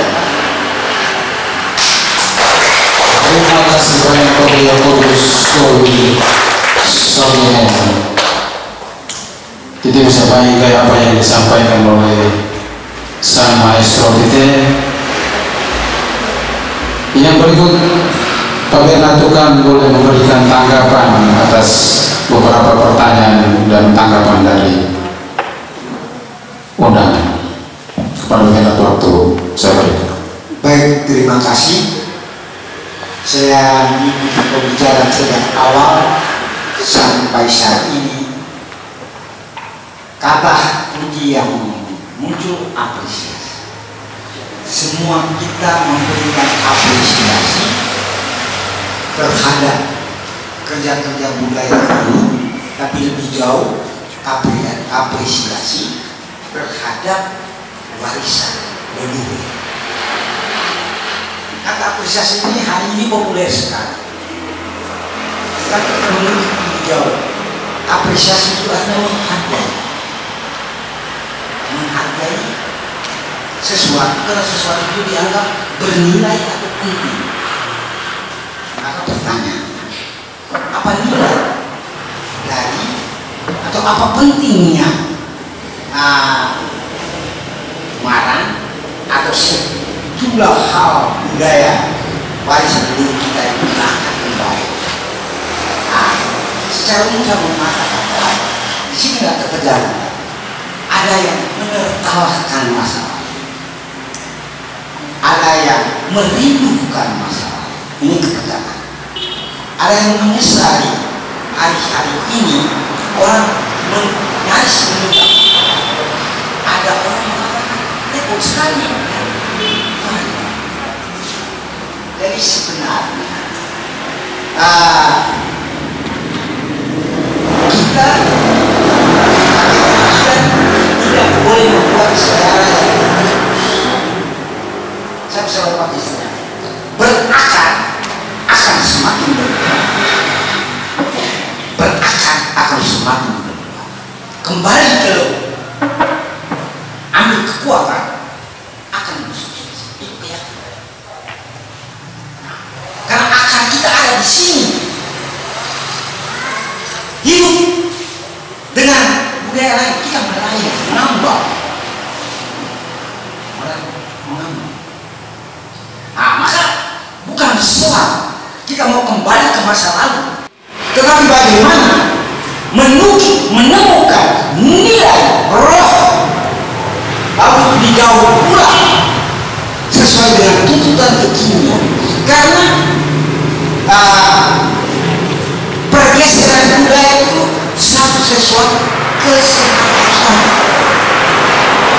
terima kasih banyak kepada Yakobus Kowi Solinen. Tidak bisa baik apa yang disampaikan oleh sang maestro kita. Yang berikut Pak Bernatukan boleh memberikan tanggapan atas beberapa pertanyaan dan tanggapan dari undangan. Kepada Bernatu waktu saya berikan. Baik, terima kasih. Saya mengikuti pembicaraan sejak awal sampai saat ini. Kata kunci yang muncul apresiasi. Semua kita memberikan apresiasi terhadap kerja-kerja budaya dulu, tapi lebih jauh apresiasi terhadap warisan leluhur. Kata apresiasi ini hari ini populer sekali. Tapi lebih jauh, apresiasi itu artinya menghargai sesuatu karena sesuatu itu dianggap bernilai atau penting. Maka pertanyaan, apa nilai dari atau apa pentingnya marang atau sejumlah hal budaya warisan leluhur kita yang kita akan kembali. Secara umum saya mengatakan di sini nggak terkejaran. Ada yang menertawakan masalah, ada yang merindukan masalah. Ini kekejaran. Ada yang menyesali hari-hari ini orang nyaris menunggak. Ada orang mengatakan repot sekali. Jadi sebenarnya kita tidak boleh membuat sejarah yang saya bisa lupa istilah berakar akan semakin berkurang. kekuatan akan bersukses. Itu keyakinan. Karena akar kita ada di sini. Hidup dengan budaya lain, kita melayani, menambah. Nah, maka bukan soal kita mau kembali ke masa lalu, tetapi bagaimana menemukan nilai roh lalu digaul ulang sesuai dengan tuntutan kekinian. Karena pergeseran budaya itu satu sesuatu kesehatan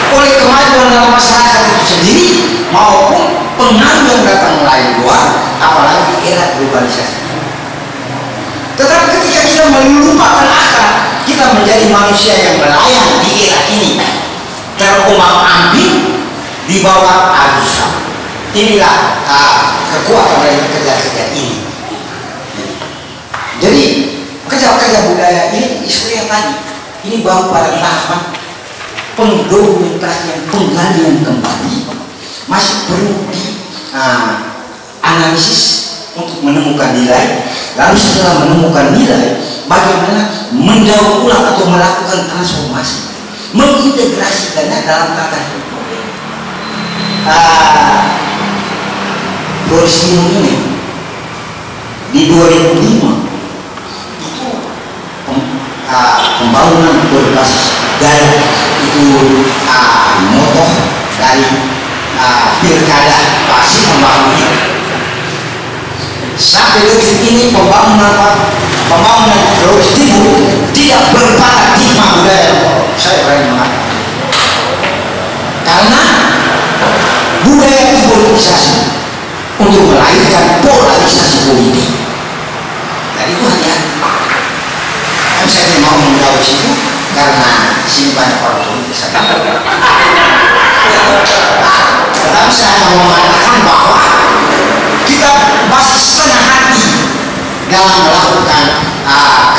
oleh kemajuan dalam masyarakat itu sendiri maupun pengaruh yang datang dari luar, apalagi di era globalisasi. Tetapi ketika kita melupakan akar, kita menjadi manusia yang melayang di era ini, terombang-ambing di bawah arus zaman. Inilah kekuatan dari kerja-kerja ini. Jadi kerja-kerja budaya ini isu yang tadi ini baru pada tahapan pendokumentasian, penggalian kembali, masih perlu di analisis untuk menemukan nilai. Lalu setelah menemukan nilai, bagaimana mendaur ulang atau melakukan transformasi, mengintegrasikannya dalam tata hidup modern. Boris ini di 2005 itu pembangunan berbasis gaya itu moto dari pilkada pasti membangun ini. Sampai detik ini pembangunan Flores Timur tidak berparadigma budaya. Saya berani mengatakan karena budaya dipolitisasi untuk melahirkan polarisasi politik. Dari itu hati-hati. Kan saya tidak mau menjauh situ karena sini banyak orang politik saya. Tetapi saya mau mengatakan bahwa kita masih setengah hati dalam melakukan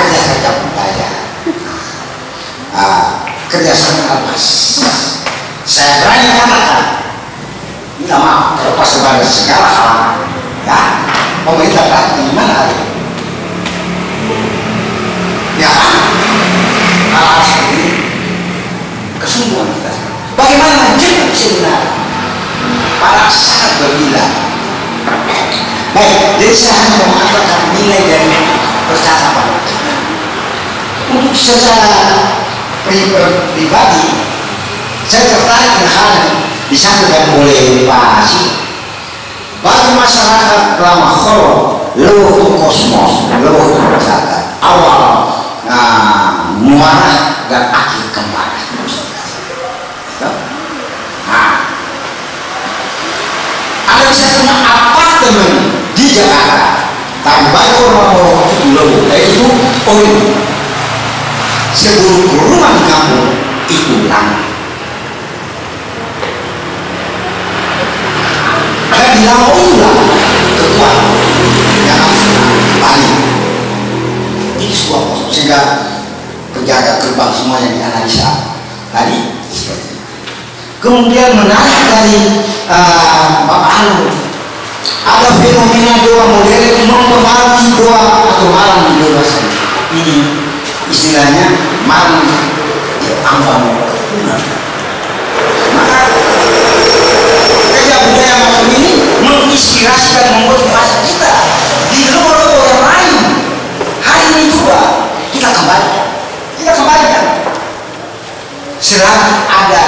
kerja-kerja budaya, kerjasama lepas. Saya berani katakan, minta maaf terlepas sebagai segala halangan, ya pemerintah berarti di mana hari? Ya kan? Hal seperti ini kesungguhan kita. Bagaimana menjemput sebenarnya? Para sangat berbeda. Baik, jadi saya hanya mengatakan nilai dari percakapan. Untuk secara pribadi, saya tertarik dengan hal yang disampaikan oleh Pak Haji. Bagi masyarakat lama Khoro, leluhur kosmos, leluhur percakapan, awal muara dan akhir kembali. Ada misalnya apartemen di Jakarta, tapi banyak orang-orang itu leluhur, yaitu poin. Sebelum rumah di kampung itu lama. Dan di lama itulah ketua yang harus balik. Ini sebuah kosong sehingga penjaga gerbang semuanya dianalisa tadi seperti itu. Kemudian menarik dari Bapak Anu, ada fenomena doa modern mempengaruhi doa atau malam di doa saya. Ini istilahnya malam ambang kepungan. Maka kerja budaya macam ini menginspirasi dan memotivasi kita di luar yang lain. Hari ini juga kita kembalikan selagi ada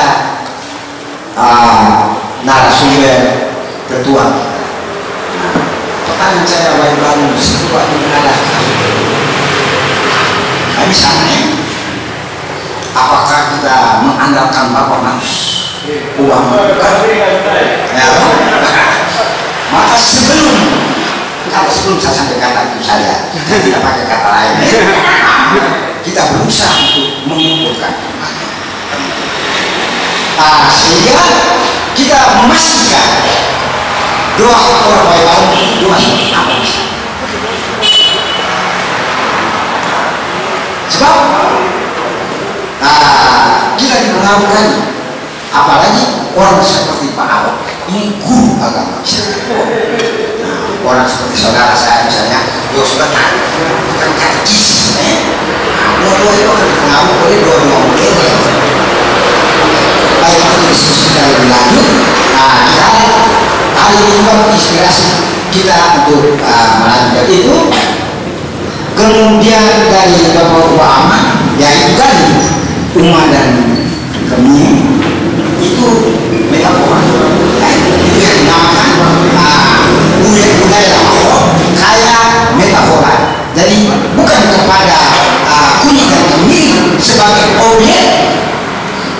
narasumber ketua kita. Pertanyaan saya baru sebuah ada misalnya, apakah kita mengandalkan Bapak Manus uang ya, maka sebelum saya sampai kata itu saya tidak pakai kata lain, kita berusaha untuk mengumpulkan sehingga kita memastikan doa orang baik itu doa apa bisa. Sebab kita dipengaruhi apalagi orang seperti Pak Ahok ini guru agama Islam. Nah, orang seperti saudara saya misalnya Yos Benar bukan katekis, dua-dua itu akan dipengaruhi oleh dua-dua model. Baik itu diskusi kita lebih lanjut. Nah, kita hari ini juga menginspirasi kita untuk melanjutkan itu. Kemudian dari Bapak Ahmad, yaitu tadi Uma dan Kemi itu metafora. Itu yang dinamakan budaya Ahok kayak metafora. Jadi bukan kepada kunyit dan kemiri sebagai objek,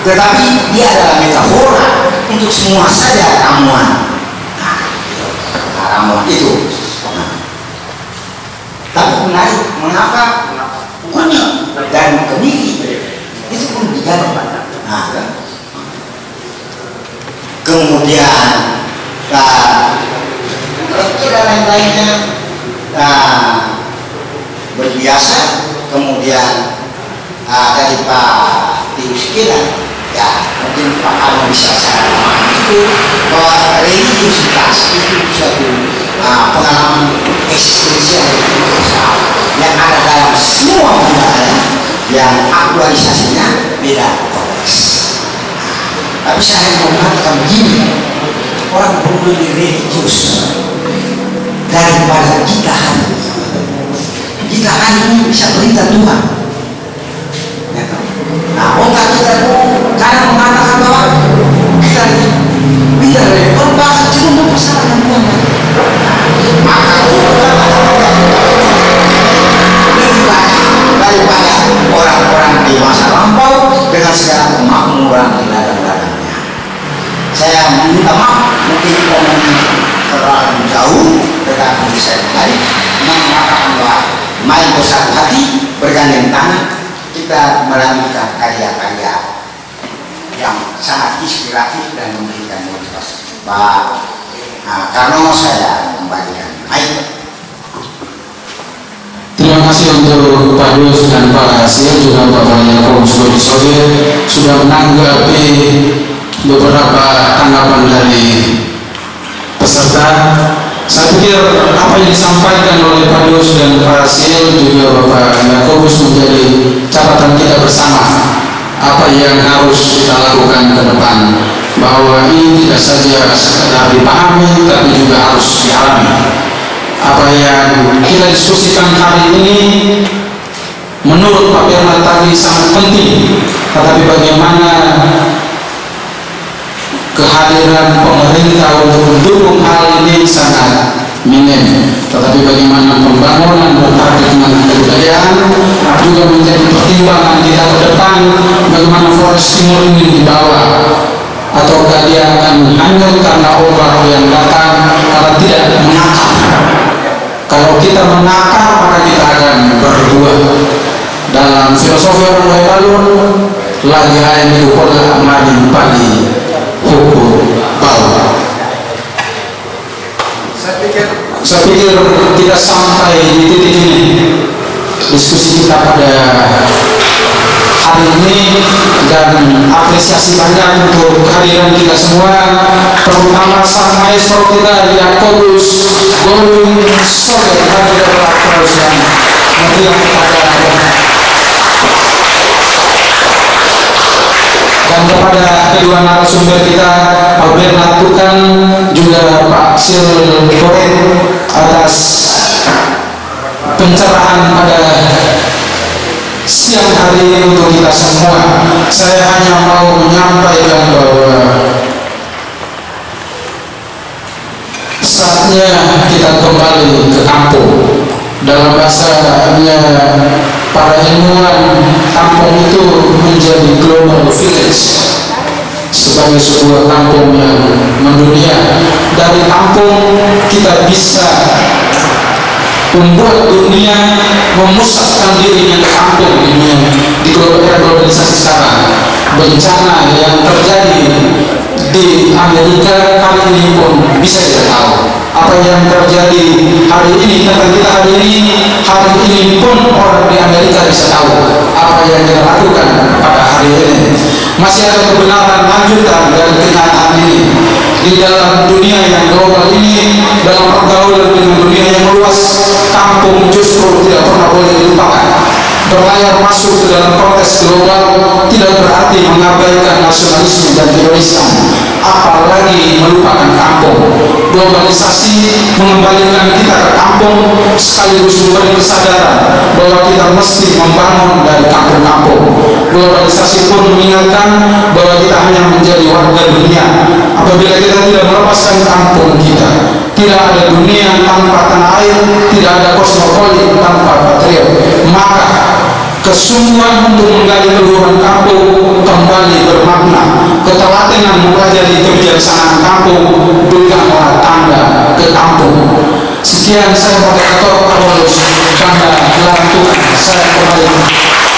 tetapi dia adalah metafora untuk semua saja ramuan. Ramuan itu. Tapi menarik, mengapa kunyit dan kemiri itu pun diganti. Kemudian kita lain-lainnya berbiasa. Kemudian dari Pak Tius Kiran, ya mungkin Pak Ahmad bisa saya pahami itu bahwa religiusitas itu suatu pengalaman eksistensial yang ada dalam semua budaya yang aktualisasinya beda konteks. Tapi saya mau mengatakan begini, orang perlu lebih religius daripada kita hari ini. Kita hari ini bisa perintah Tuhan. Nah, otak kita kadang mengatakan bahwa kita tidak repot, bahkan cuma mempersalahkan Tuhan. Maka lebih banyak daripada orang-orang di masa lampau dengan segala kemakmuran di ladang-ladangnya. Saya minta maaf mungkin ngomongnya terlalu jauh, tetapi saya tadi mengatakan bahwa mari bersatu hati, bergandeng tangan, kita melanjutkan karya-karya yang sangat inspiratif dan memberikan motivasi. Pak Karno, saya kembalikan. Terima kasih untuk Pak Dus dan Pak Hasil, juga Bapak Yakob sudah menanggapi beberapa tanggapan dari peserta. Saya pikir apa yang disampaikan oleh Pak Dus dan Pak Hasil juga Bapak Yakobus menjadi catatan kita bersama apa yang harus kita lakukan ke depan, bahwa ini tidak saja sekedar dipahami tapi juga harus dialami. Apa yang kita diskusikan hari ini menurut Pak Bernard tadi sangat penting, tetapi bagaimana kehadiran pemerintah untuk mendukung hal ini sangat minim, tetapi bagaimana pembangunan bertarget dengan kebudayaan juga menjadi pertimbangan kita ke depan. Bagaimana Flores Timur ini dibawa, ataukah dia akan hanyut karena ombak yang datang karena tidak menakar. Kalau kita menakar maka kita akan berbuah. Dalam filosofi orang Wailun, lagi ayam itu pola madi pagi hukum bau. Saya pikir kita sampai di titik ini diskusi kita pada hari ini, dan apresiasi banyak untuk kehadiran kita semua, terutama sang maestro kita Yakobus Golwin Soger hadir terus dan memberikan kepada dan kepada kedua narasumber kita Pak Bernard Tukan juga Pak Sil Koren atas pencerahan pada siang hari ini untuk kita semua. Saya hanya mau menyampaikan bahwa saatnya kita kembali ke kampung. Dalam bahasanya para ilmuwan, kampung itu menjadi global village, sebagai sebuah kampung yang mendunia. Dari kampung kita bisa membuat dunia memusatkan dirinya ke kampung dunia. Di globalisasi sekarang, bencana yang terjadi di Amerika kali ini pun bisa kita tahu. apa yang terjadi hari ini tentang kita hari ini pun orang di Amerika bisa tahu apa yang kita lakukan pada hari ini. Masih ada kebenaran lanjutan dari kenyataan ini di dalam dunia yang global ini, dalam pergaulan dengan dunia yang luas. Kampung justru tidak pernah boleh dilupakan. Berlayar masuk ke dalam konteks global tidak berarti mengabaikan nasionalisme dan terorisme, apalagi melupakan kampung. Globalisasi mengembalikan kita ke kampung sekaligus memberi kesadaran bahwa kita mesti membangun dari kampung-kampung. Globalisasi pun mengingatkan bahwa kita hanya menjadi warga dunia apabila kita tidak melepaskan kampung kita. Tidak ada dunia tanpa tanah air, tidak ada kosmopolit tanpa patriot. Maka kesungguhan untuk menggali keluhuran kampung kembali bermakna. Ketelatenan mempelajari kebijaksanaan kampung bukanlah tanda ke kampung. Sekian saya moderator Carlos Banda Gelar Tuhan. Saya kembali.